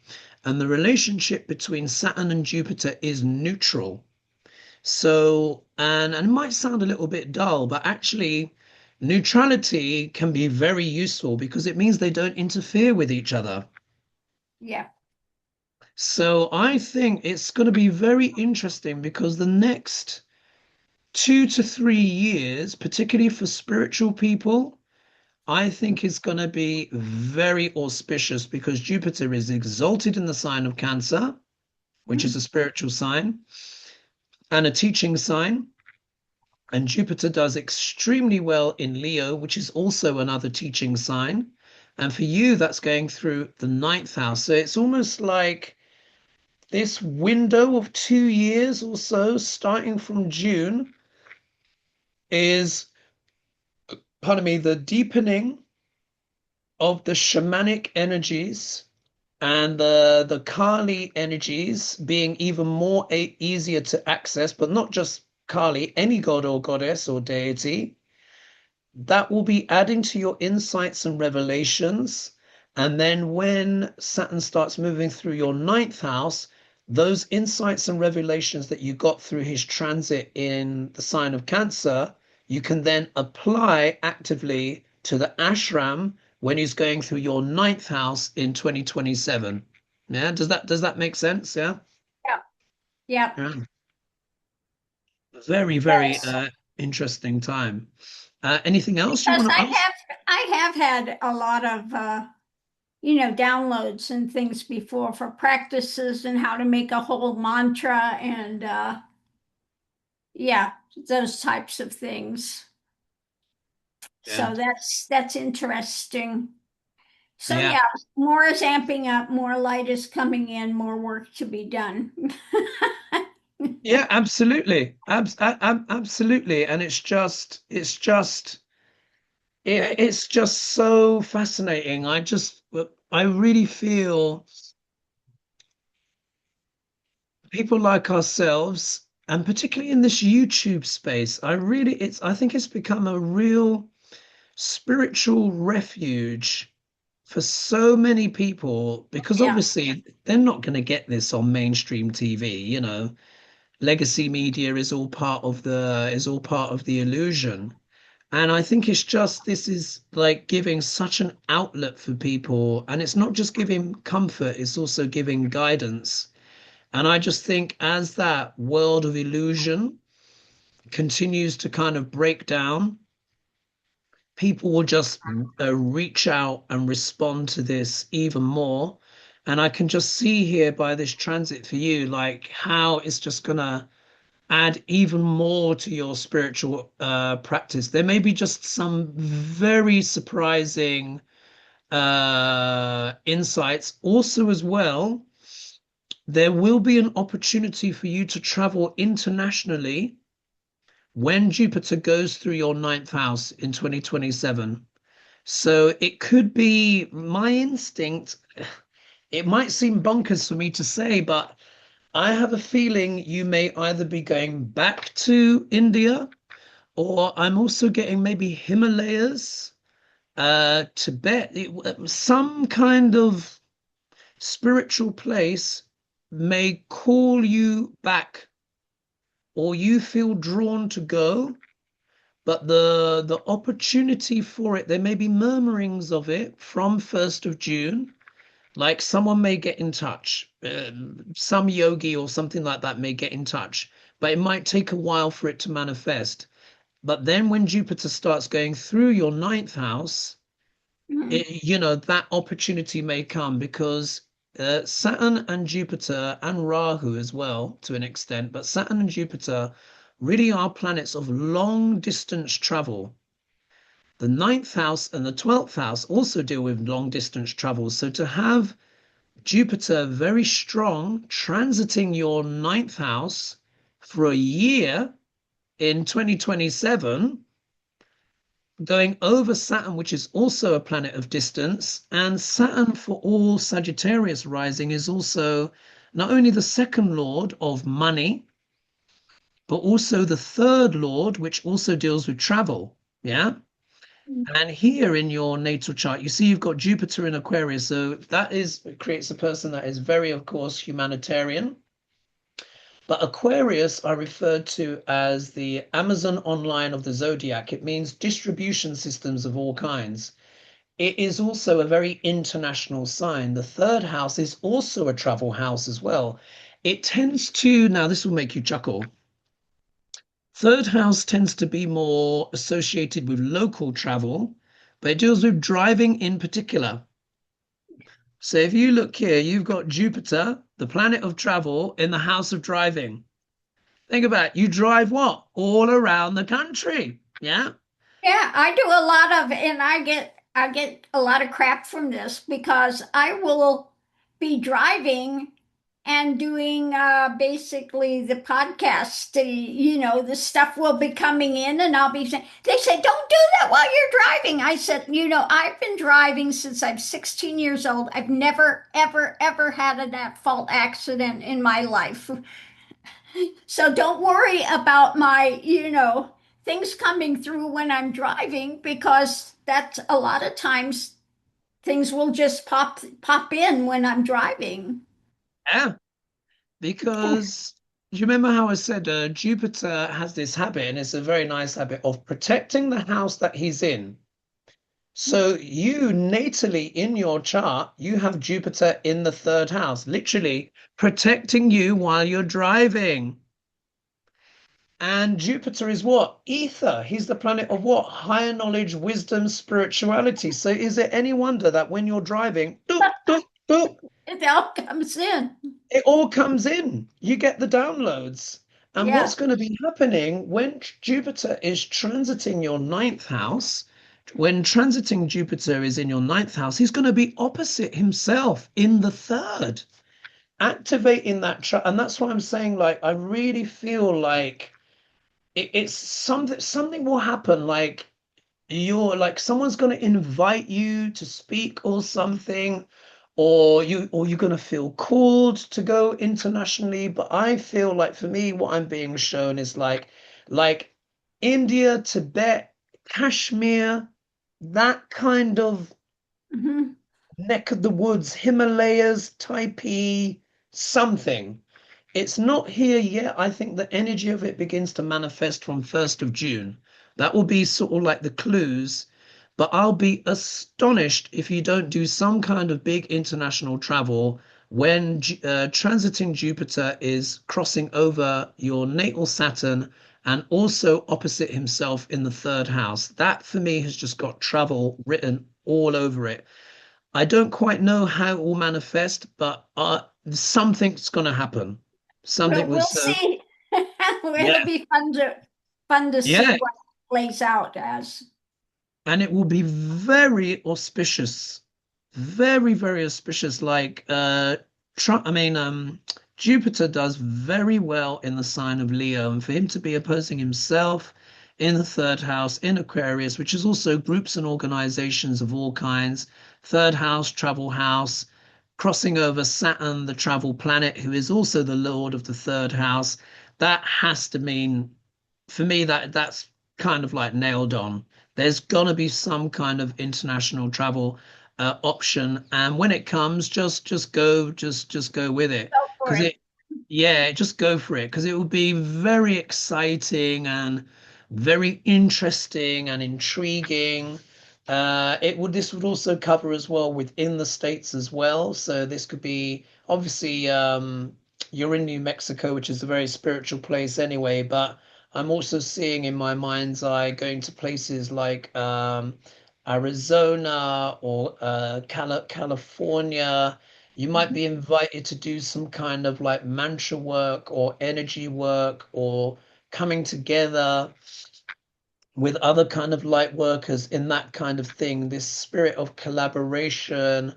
And the relationship between Saturn and Jupiter is neutral. So, and it might sound a little bit dull, but actually, neutrality can be very useful because it means they don't interfere with each other. Yeah, So I think it's going to be very interesting because the next 2 to 3 years, particularly for spiritual people, I think is going to be very auspicious because Jupiter is exalted in the sign of Cancer, which is a spiritual sign and a teaching sign. And Jupiter does extremely well in Leo, which is also another teaching sign. And for you, that's going through the ninth house. So it's almost like this window of 2 years or so, starting from June, is, pardon me, the deepening of the shamanic energies and the Kali energies being even more easier to access, but not just Kali, any god or goddess or deity. That will be adding to your insights and revelations. And then when Saturn starts moving through your ninth house, those insights and revelations that you got through his transit in the sign of Cancer, you can then apply actively to the ashram when he's going through your ninth house in 2027. Yeah, does that make sense? Yeah. yeah, yeah. Yeah. Very, very Yes, interesting time. Anything else you because want to ask? I have had a lot of downloads and things before for practices and how to make a whole mantra and yeah, those types of things. Yeah. So that's interesting. So Yeah. yeah, more is amping up, more light is coming in, more work to be done. Yeah, absolutely. Absolutely. And it's just so fascinating. I really feel people like ourselves, and particularly in this YouTube space, I think it's become a real spiritual refuge for so many people because Yeah, obviously they're not going to get this on mainstream TV. Legacy media is all part of the illusion. And I think it's just this is like giving such an outlet for people. And it's not just giving comfort, it's also giving guidance. And I just think as that world of illusion continues to kind of break down, people will just reach out and respond to this even more. And I can just see here by this transit for you, like how it's just gonna add even more to your spiritual practice. There may be just some very surprising insights. Also, as well, there will be an opportunity for you to travel internationally when Jupiter goes through your ninth house in 2027. So it could be my instinct. It might seem bonkers for me to say, but I have a feeling you may either be going back to India, or I'm also getting maybe Himalayas, Tibet, some kind of spiritual place may call you back, or you feel drawn to go, but the opportunity for it, there may be murmurings of it from 1st of June. Like someone may get in touch, some yogi or something like that may get in touch, but it might take a while for it to manifest. But then when Jupiter starts going through your ninth house, Mhm. that opportunity may come because Saturn and Jupiter and Rahu as well, to an extent, but Saturn and Jupiter really are planets of long distance travel. The ninth house and the 12th house also deal with long distance travel. So to have Jupiter very strong, transiting your ninth house for a year in 2027, going over Saturn, which is also a planet of distance. And Saturn, for all Sagittarius rising, is also not only the second lord of money, but also the third lord, which also deals with travel. Yeah. And here in your natal chart, you see you've got Jupiter in Aquarius. So that creates a person that is very, of course, humanitarian. But Aquarius are referred to as the Amazon online of the zodiac. It means distribution systems of all kinds. It is also a very international sign. The third house is also a travel house as well. It tends to, now this will make you chuckle. Third house tends to be more associated with local travel, but it deals with driving in particular. So if you look here, you've got Jupiter, the planet of travel, in the house of driving. Think about it. You drive what? All around the country. Yeah. Yeah, I do a lot of, and I get a lot of crap from this because I will be driving and doing basically the podcast. The stuff will be coming in, and I'll be saying, they say, don't do that while you're driving. I said, I've been driving since I'm 16 years old. I've never, ever, ever had an at-fault accident in my life. So don't worry about my, things coming through when I'm driving because that's a lot of times things will just pop in when I'm driving. Yeah. Because you remember how I said Jupiter has this habit, and it's a very nice habit of protecting the house that he's in. So you natally in your chart, you have Jupiter in the third house, literally protecting you while you're driving. And Jupiter is what? Ether. He's the planet of what? Higher knowledge, wisdom, spirituality. So is it any wonder that when you're driving, doop, doop, doop, It all comes in. it all comes in. You get the downloads. And Yeah. what's going to be happening when Jupiter is transiting your ninth house? When transiting Jupiter is in your ninth house, he's going to be opposite himself in the third, activating and that's why I'm saying, like, I really feel like it's something will happen. Like you're like someone's going to invite you to speak or something, or you're going to feel called to go internationally. But I feel like for me what I'm being shown is like India, Tibet, Kashmir, that kind of Mhm. neck of the woods, Himalayas, Taipei, something. It's not here yet. I think the energy of it begins to manifest from 1st of June. That will be sort of like the clues, but I'll be astonished if you don't do some kind of big international travel when transiting Jupiter is crossing over your natal Saturn and also opposite himself in the third house. That for me has just got travel written all over it. I don't quite know how it will manifest, but something's going to happen. Something We'll was so, see. It'll yeah, be fun to see yeah. what it plays out as. And it will be very auspicious, very, very auspicious. Like, Trump, I mean, Jupiter does very well in the sign of Leo, and for him to be opposing himself in the third house in Aquarius, which is also groups and organizations of all kinds. Third house, travel house, crossing over Saturn, the travel planet, who is also the lord of the third house. That has to mean, for me, that's kind of like nailed on. There's gonna be some kind of international travel option, and when it comes, just go with it, Go for because it. it, yeah, just go for it, because it will be very exciting and very interesting and intriguing. This would also cover as well within the states as well. So this could be obviously you're in New Mexico, which is a very spiritual place anyway, but I'm also seeing in my mind's eye going to places like Arizona or California. You might be invited to do some kind of like mantra work or energy work or coming together with other kind of light workers in that kind of thing, this spirit of collaboration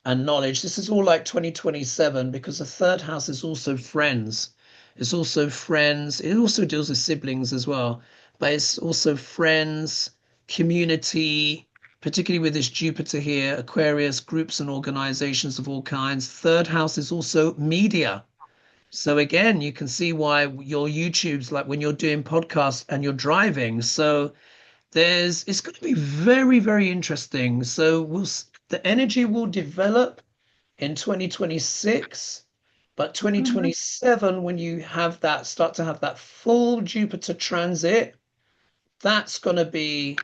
and knowledge. This is all like 2027 because the third house is also friends. It's also friends. It also deals with siblings as well, but it's also friends, community, particularly with this Jupiter here, Aquarius, groups and organizations of all kinds. Third house is also media. So again, you can see why your YouTube's like when you're doing podcasts and you're driving. So it's going to be very, very interesting. So the energy will develop in 2026, but Mhm. 2027, when you start to have that full Jupiter transit, that's going to be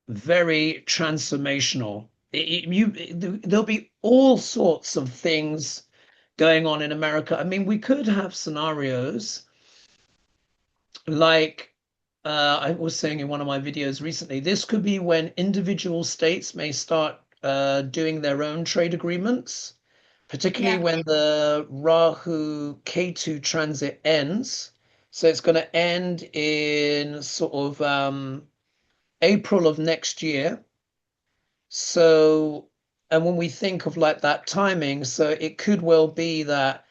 very transformational. There'll be all sorts of things going on in America. I mean, we could have scenarios like I was saying in one of my videos recently, this could be when individual states may start doing their own trade agreements, particularly Yeah. when the Rahu Ketu transit ends. So it's going to end in sort of April of next year. So, and when we think of like that timing, so it could well be that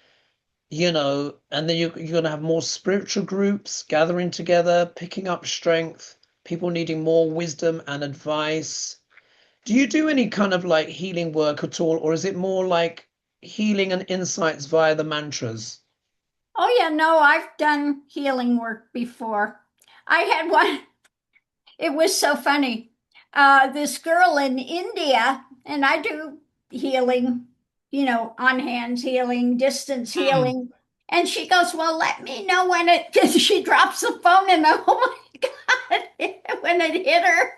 and then you're going to have more spiritual groups gathering together, picking up strength, people needing more wisdom and advice. Do you do any kind of like healing work at all, or is it more like healing and insights via the mantras? Oh, yeah, no, I've done healing work before. I had one, it was so funny. This girl in India, and I do healing, on hands healing, distance Mm. healing. And she goes, well, let me know when it, she drops the phone and oh my God, when it hit her.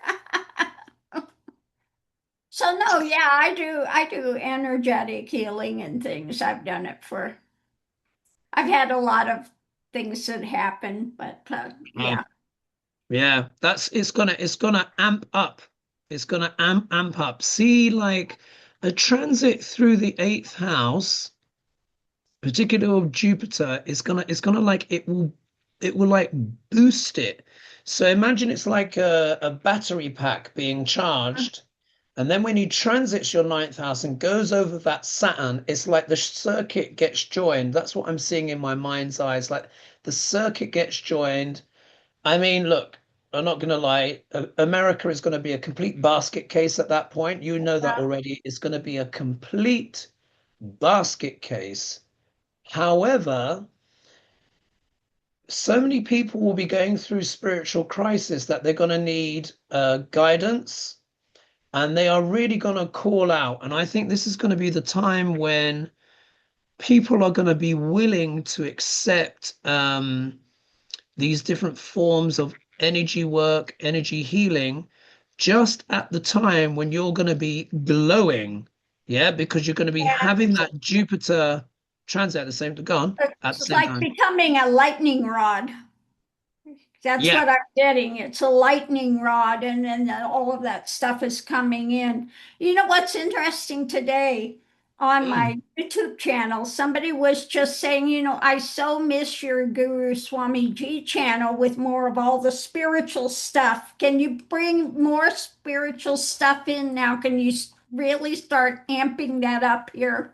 So no, yeah, I do energetic healing and things. I've done it for, I've had a lot of things that happen, but Mm. yeah. Yeah, it's gonna amp up. It's gonna amp up. See, like a transit through the eighth house, particularly of Jupiter, it's gonna like it will like boost it. So imagine it's like a battery pack being charged, and then when he transits your ninth house and goes over that Saturn, it's like the circuit gets joined. That's what I'm seeing in my mind's eye. It's like the circuit gets joined. I mean, look, I'm not gonna lie, America is gonna be a complete basket case at that point. You know that already. It's gonna be a complete basket case. However, so many people will be going through spiritual crisis that they're going to need guidance and they are really going to call out. And I think this is going to be the time when people are going to be willing to accept these different forms of energy work, energy healing, just at the time when you're going to be glowing. Yeah, because you're going to be having that Jupiter transit at the same time. Go on, at the It's same like time. becoming a lightning rod. That's Yeah. what I'm getting. It's a lightning rod, and then all of that stuff is coming in. You know what's interesting today on Mm. my YouTube channel? Somebody was just saying, I so miss your Guru Swami G channel with more of all the spiritual stuff. Can you bring more spiritual stuff in now? Can you really start amping that up here?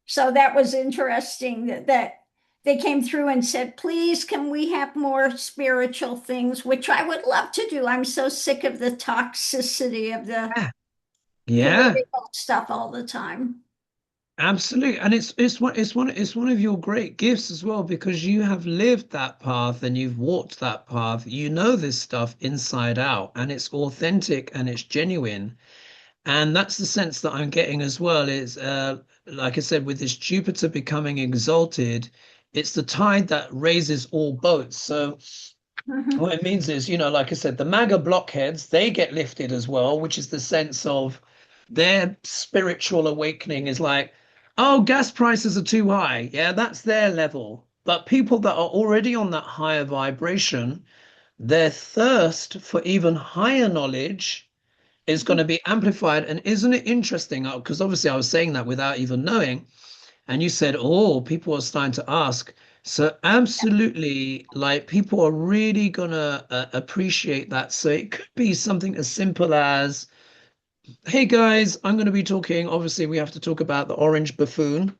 So that was interesting that they came through and said, please, can we have more spiritual things, which I would love to do. I'm so sick of the toxicity of the Yeah. Yeah, political stuff all the time. absolutely. And it's one of your great gifts as well, because you have lived that path and you've walked that path. You know this stuff inside out, and it's authentic and it's genuine. And that's the sense that I'm getting as well is like I said, with this Jupiter becoming exalted, it's the tide that raises all boats. So what Mhm. it means is, like I said, the MAGA blockheads, they get lifted as well, which is the sense of their spiritual awakening is like, oh, gas prices are too high. Yeah, that's their level. But people that are already on that higher vibration, their thirst for even higher knowledge is going to be amplified. And isn't it interesting? Because obviously I was saying that without even knowing. And you said, oh, people are starting to ask. So absolutely, like people are really gonna appreciate that. So it could be something as simple as, hey guys, I'm going to be talking. Obviously, we have to talk about the orange buffoon.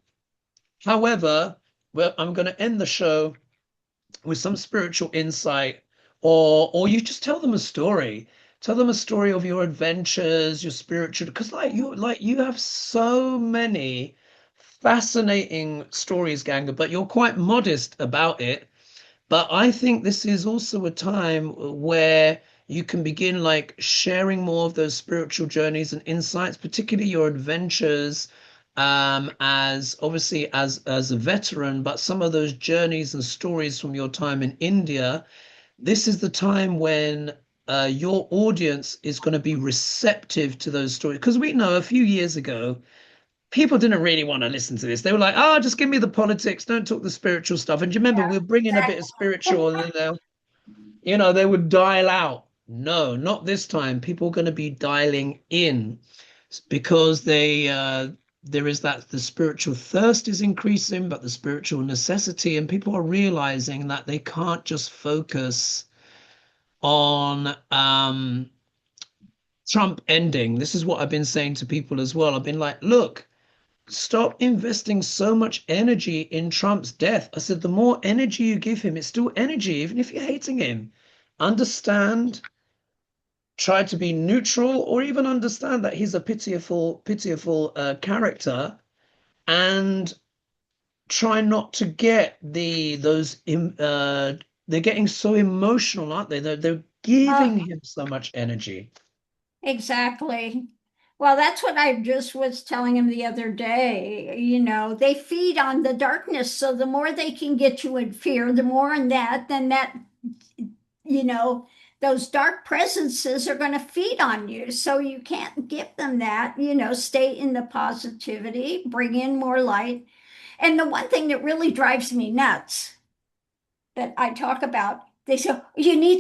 However, well, I'm going to end the show with some spiritual insight, or you just tell them a story. Tell them a story of your adventures, your spiritual, because like you have so many fascinating stories, Ganga, but you're quite modest about it. But I think this is also a time where you can begin like sharing more of those spiritual journeys and insights, particularly your adventures, as obviously as a veteran, but some of those journeys and stories from your time in India. This is the time when your audience is going to be receptive to those stories. Because we know a few years ago, people didn't really want to listen to this. They were like, "Oh, just give me the politics. Don't talk the spiritual stuff." And do you remember we'll bring in a bit of spiritual, and then they would dial out. No, not this time. People are going to be dialing in because there is that the spiritual thirst is increasing, but the spiritual necessity, and people are realizing that they can't just focus on Trump ending. This is what I've been saying to people as well. I've been like, look, stop investing so much energy in Trump's death. I said, the more energy you give him, it's still energy, even if you're hating him. Understand, try to be neutral, or even understand that he's a pitiful character, and try not to get they're getting so emotional, aren't they? They're Oh, giving him so much energy. exactly. Well, that's what I just was telling him the other day. They feed on the darkness. So the more they can get you in fear, the more in that, then that, you know, those dark presences are going to feed on you. So you can't give them that, stay in the positivity, bring in more light. And the one thing that really drives me nuts that I talk about, they say, you need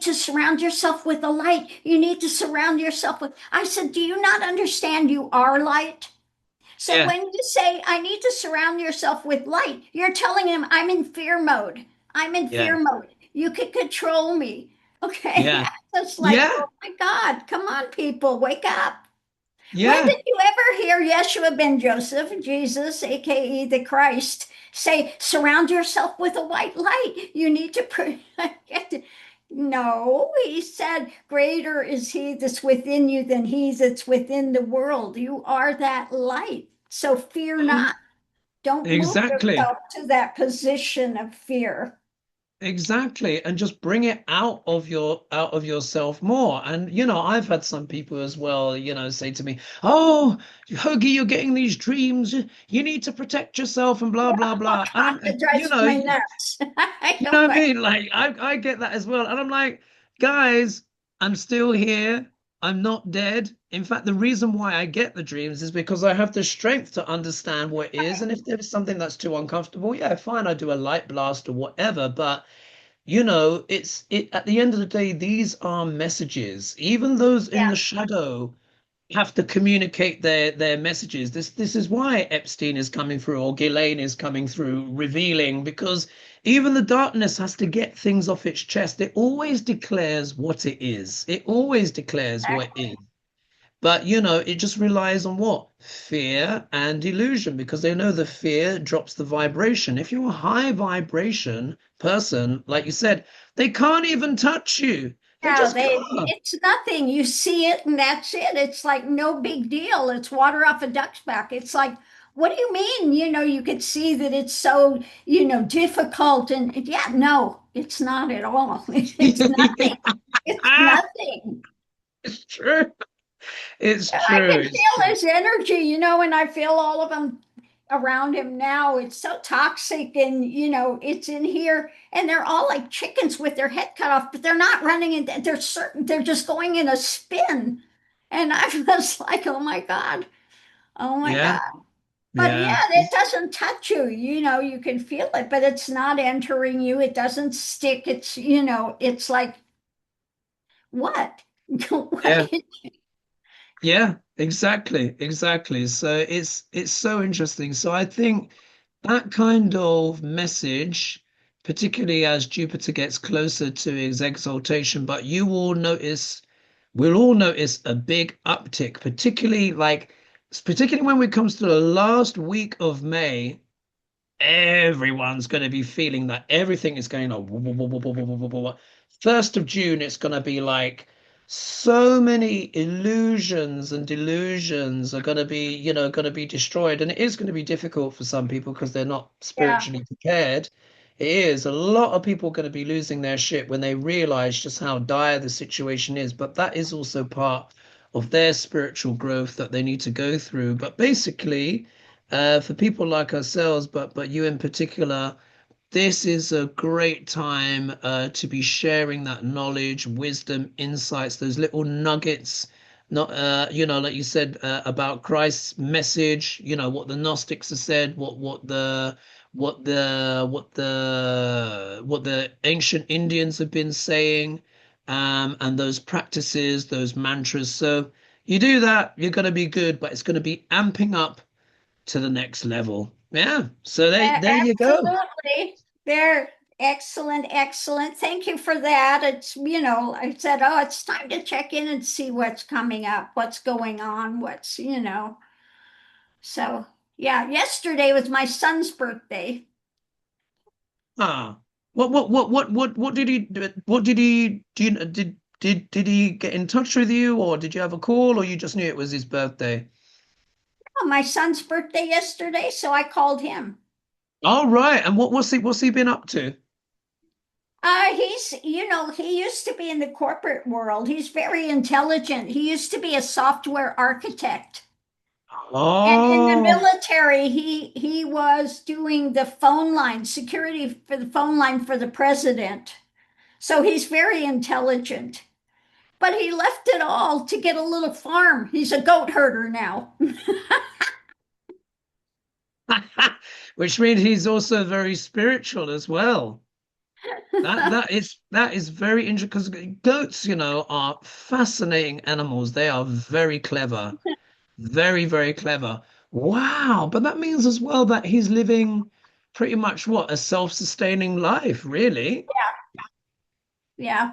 to surround yourself with the light. You need to surround yourself with. I said, do you not understand you are light? So Yeah, when you say, I need to surround yourself with light, you're telling him, I'm in fear mode. I'm in yeah, fear mode. You can control me. Okay. yeah, It's like, yeah, oh my God, come on, people, wake up. When yeah. did you ever hear Yeshua ben Joseph, Jesus, aka the Christ, say, surround yourself with a white light? You need to No, he said, greater is he that's within you than he that's within the world. You are that light. So fear Mm, not. Don't move exactly. yourself to that position of fear. Exactly, and just bring it out of yourself more. And I've had some people as well, say to me, "Oh, Hoagie, you're getting these dreams. You need to protect yourself and blah blah Oh blah." And God, I'm, it drives my nuts. I you know, know what I but mean? Like I get that as well. And I'm like, guys, I'm still here. I'm not dead. In fact, the reason why I get the dreams is because I have the strength to understand what it is. And if there is something that's too uncomfortable, yeah, fine, I do a light blast or whatever. But it's at the end of the day, these are messages. Even those in yeah, the shadow have to communicate their messages. This is why Epstein is coming through, or Ghislaine is coming through, revealing, because even the darkness has to get things off its chest. It always declares what it is. It always declares what it is. But it just relies on what? Fear and illusion, because they know the fear drops the vibration. If you're a high vibration person, like you said, they can't even touch you. They Yeah, just can't. it's nothing. You see it and that's it. It's like no big deal. It's water off a duck's back. It's like, what do you mean? You could see that it's so, difficult. And yeah, no, it's not at all. It's nothing. It's nothing. It's true. It's I true. can It's feel true. his energy, and I feel all of them around him now. It's so toxic, and it's in here, and they're all like chickens with their head cut off, but they're not running, and they're just going in a spin. And I was like, oh my Yeah. God. But Yeah. yeah, it doesn't touch you. You can feel it, but it's not entering you. It doesn't stick. It's like, what? Yeah. What? Yeah. Exactly. Exactly. So it's so interesting. So I think that kind of message, particularly as Jupiter gets closer to his exaltation, but we'll all notice a big uptick, particularly when it comes to the last week of May. Everyone's going to be feeling that everything is going on. 1st of June, it's going to be like so many illusions and delusions are going to be, going to be destroyed. And it is going to be difficult for some people because they're not Yeah, spiritually prepared. It is. A lot of people going to be losing their shit when they realize just how dire the situation is. But that is also part of their spiritual growth that they need to go through. But basically, for people like ourselves, but you in particular, this is a great time to be sharing that knowledge, wisdom, insights, those little nuggets. Not, like you said about Christ's message. What the Gnostics have said, what the ancient Indians have been saying, and those practices, those mantras. So you do that, you're going to be good, but it's going to be amping up to the next level. Yeah. So there you go. absolutely. They're excellent, excellent. Thank you for that. I said, oh, it's time to check in and see what's coming up, what's going on, So, yeah, yesterday was my son's birthday. Ah. What did he do? What did he do? Did he get in touch with you, or did you have a call, or you just knew it was his birthday? Oh, my son's birthday yesterday, so I called him. All right. And what's he been up to? He used to be in the corporate world. He's very intelligent. He used to be a software architect. And in the Oh, military, he was doing the phone line, security for the phone line for the president. So he's very intelligent. But he left it all to get a little farm. He's a goat herder now. which means he's also very spiritual as well. That is very interesting because goats, are fascinating animals. They are very clever. Very, very clever. Wow. But that means as well that he's living pretty much what, a self-sustaining life, really. Yeah.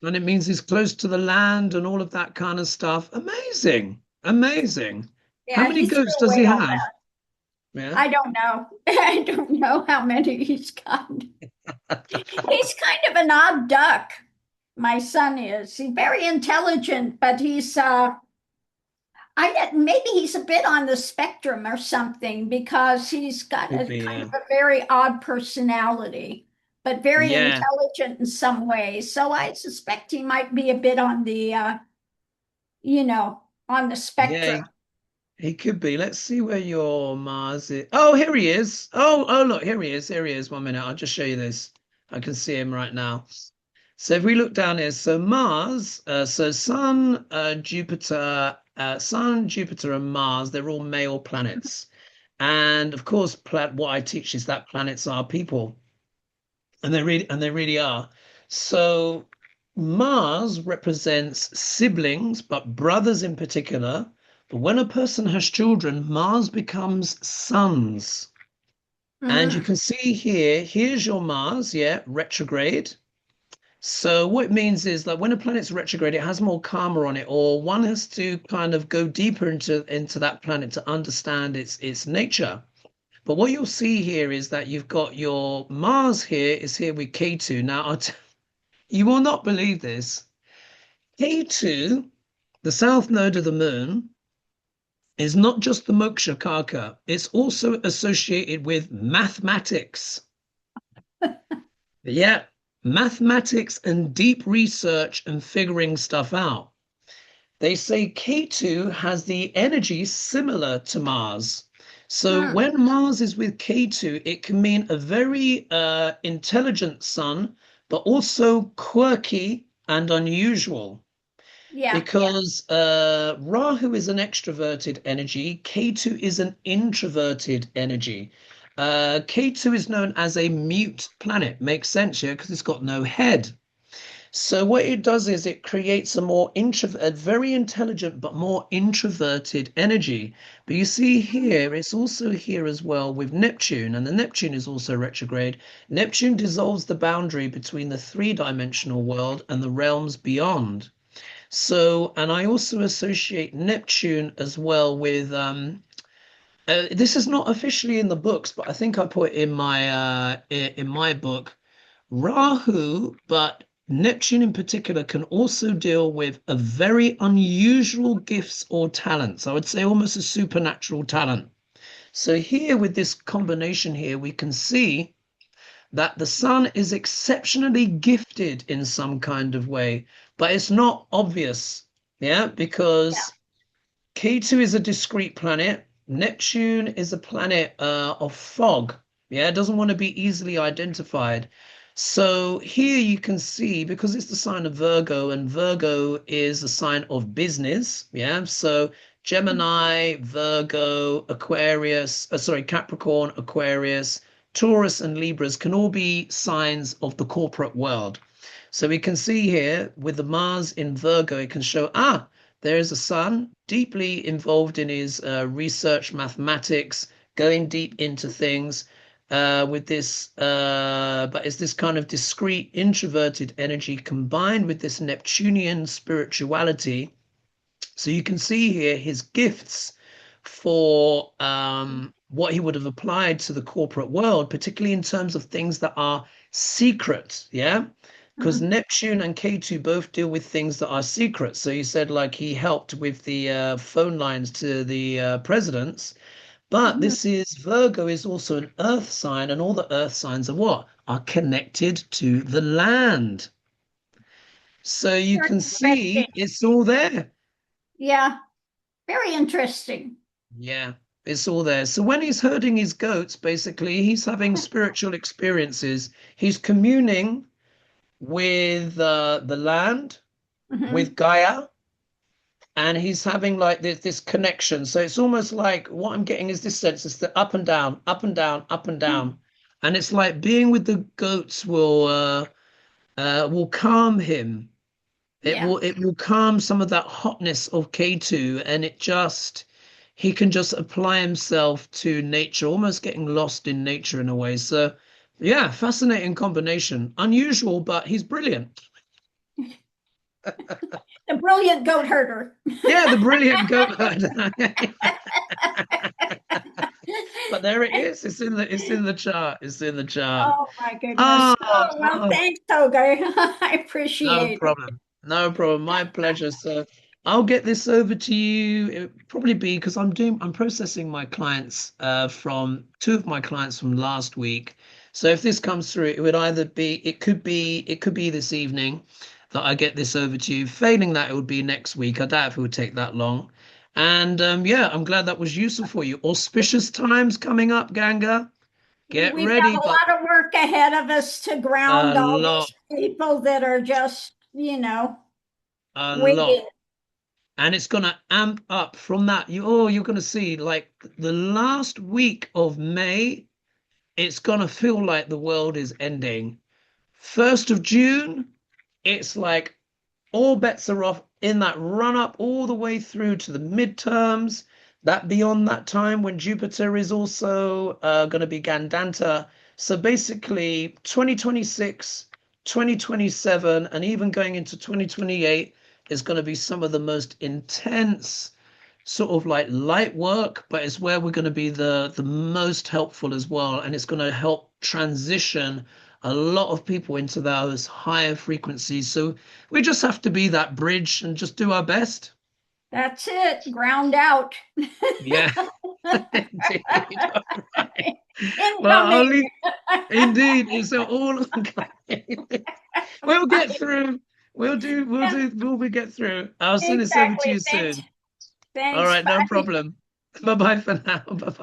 And it means he's close to the land and all of that kind of stuff. Amazing. Amazing. How Yeah, many he threw goats does he away all have? that. Yeah. I don't know. I don't know how many he's got. He's kind of an odd duck. My son is. He's very intelligent, but maybe he's a bit on the spectrum or something because he's got Could a be, kind of yeah. a very odd personality, but very Yeah. intelligent in some ways. So I suspect he might be a bit on you know, on the Yeah, spectrum. he could be. Let's see where your Mars is. Oh, here he is. Oh, look, here he is. Here he is. 1 minute. I'll just show you this. I can see him right now. So if we look down here, so Mars, so Sun, Jupiter, and Mars, they're all male planets. And of course, what I teach is that planets are people, and they really are. So Mars represents siblings, but brothers in particular. But when a person has children, Mars becomes sons. And you Mm-hmm. can see here, here's your Mars, yeah, retrograde. So what it means is that when a planet's retrograde, it has more karma on it, or one has to kind of go deeper into that planet to understand its nature. But what you'll see here is that you've got your Mars here is here with K2. Now, you will not believe this. K2, the south node of the moon, is not just the moksha kaka, it's also associated with mathematics. Yeah, mathematics and deep research and figuring stuff out. They say K2 has the energy similar to Mars. So Hmm. when Mars is with K2, it can mean a very intelligent sun, but also quirky and unusual. Yeah. Because Rahu is an extroverted energy, K2 is an introverted energy. K2 is known as a mute planet. Makes sense here because it's got no head. So what it does is it creates a very intelligent but more introverted energy. But you see here, it's also here as well with Neptune, and the Neptune is also retrograde. Neptune dissolves the boundary between the three-dimensional world and the realms beyond. So, and I also associate Neptune as well with this is not officially in the books, but I think I put in my book Rahu, but Neptune in particular can also deal with a very unusual gifts or talents. I would say almost a supernatural talent. So here with this combination here, we can see that the sun is exceptionally gifted in some kind of way, but it's not obvious. Yeah, Yeah. because K2 is a discrete planet. Neptune is a planet of fog. Yeah, it doesn't want to be easily identified. So here you can see, because it's the sign of Virgo, and Virgo is a sign of business. Yeah, so Gemini, Virgo, Aquarius, sorry, Capricorn, Aquarius, Taurus, and Libras can all be signs of the corporate world. So we can see here with the Mars in Virgo, it can show, there is a sun deeply involved in his research, mathematics, going deep into things with this, but it's this kind of discrete, introverted energy combined with this Neptunian spirituality. So you can see here his gifts for what he would have applied to the corporate world, particularly in terms of things that are secret. Yeah. Because Mhm. Neptune and K2 both deal with things that are secret. So you said like he helped with the phone lines to the presidents. But Mhm. this is Virgo is also an earth sign, and all the earth signs are what? Are connected to the land. So you Very can interesting. see it's all there. Yeah. Very interesting. Yeah, it's all there. So when he's herding his goats, basically, he's having spiritual experiences. He's communing with the land, with Hmm. Gaia, and he's having like this connection. So it's almost like what I'm getting is this sense: it's the up and down, up and down, up and down, and it's like being with the goats will calm him. Yeah. It will calm some of that hotness of K2, and it just he can just apply himself to nature, almost getting lost in nature in a way. So yeah, fascinating combination. Unusual, but he's brilliant. The brilliant goat herder. Yeah, the brilliant goat herder. But there it is. It's in the chart. It's in the chart. Oh my goodness. Oh, Oh, well, oh, thanks, Toga. I no appreciate it. problem. No problem. My pleasure. So I'll get this over to you. It'll probably be because I'm processing my clients from two of my clients from last week. So if this comes through, it would either be it could be this evening that I get this over to you. Failing that, it would be next week. I doubt if it would take that long. And yeah, I'm glad that was useful for you. Auspicious times coming up, Ganga. Get We've got ready, a but lot of work ahead of us to a ground all lot, these people that are just, a lot. waiting. And it's going to amp up from that. You're going to see like the last week of May, it's going to feel like the world is ending. 1st of June, it's like all bets are off in that run up all the way through to the midterms. That beyond that time when Jupiter is also going to be Gandanta. So basically, 2026 2027 and even going into 2028 is going to be some of the most intense sort of like light work, but it's where we're going to be the most helpful as well, and it's going to help transition a lot of people into those higher frequencies. So we just have to be that bridge and just do our best. That's it. Ground out. Yeah, indeed. All right. Well, I'll Incoming. leave. Indeed, it's all we'll get through. We'll get through. I'll send this over to Exactly. you Thanks. soon. All Thanks. right, no Bye. problem. Bye bye for now. Bye bye.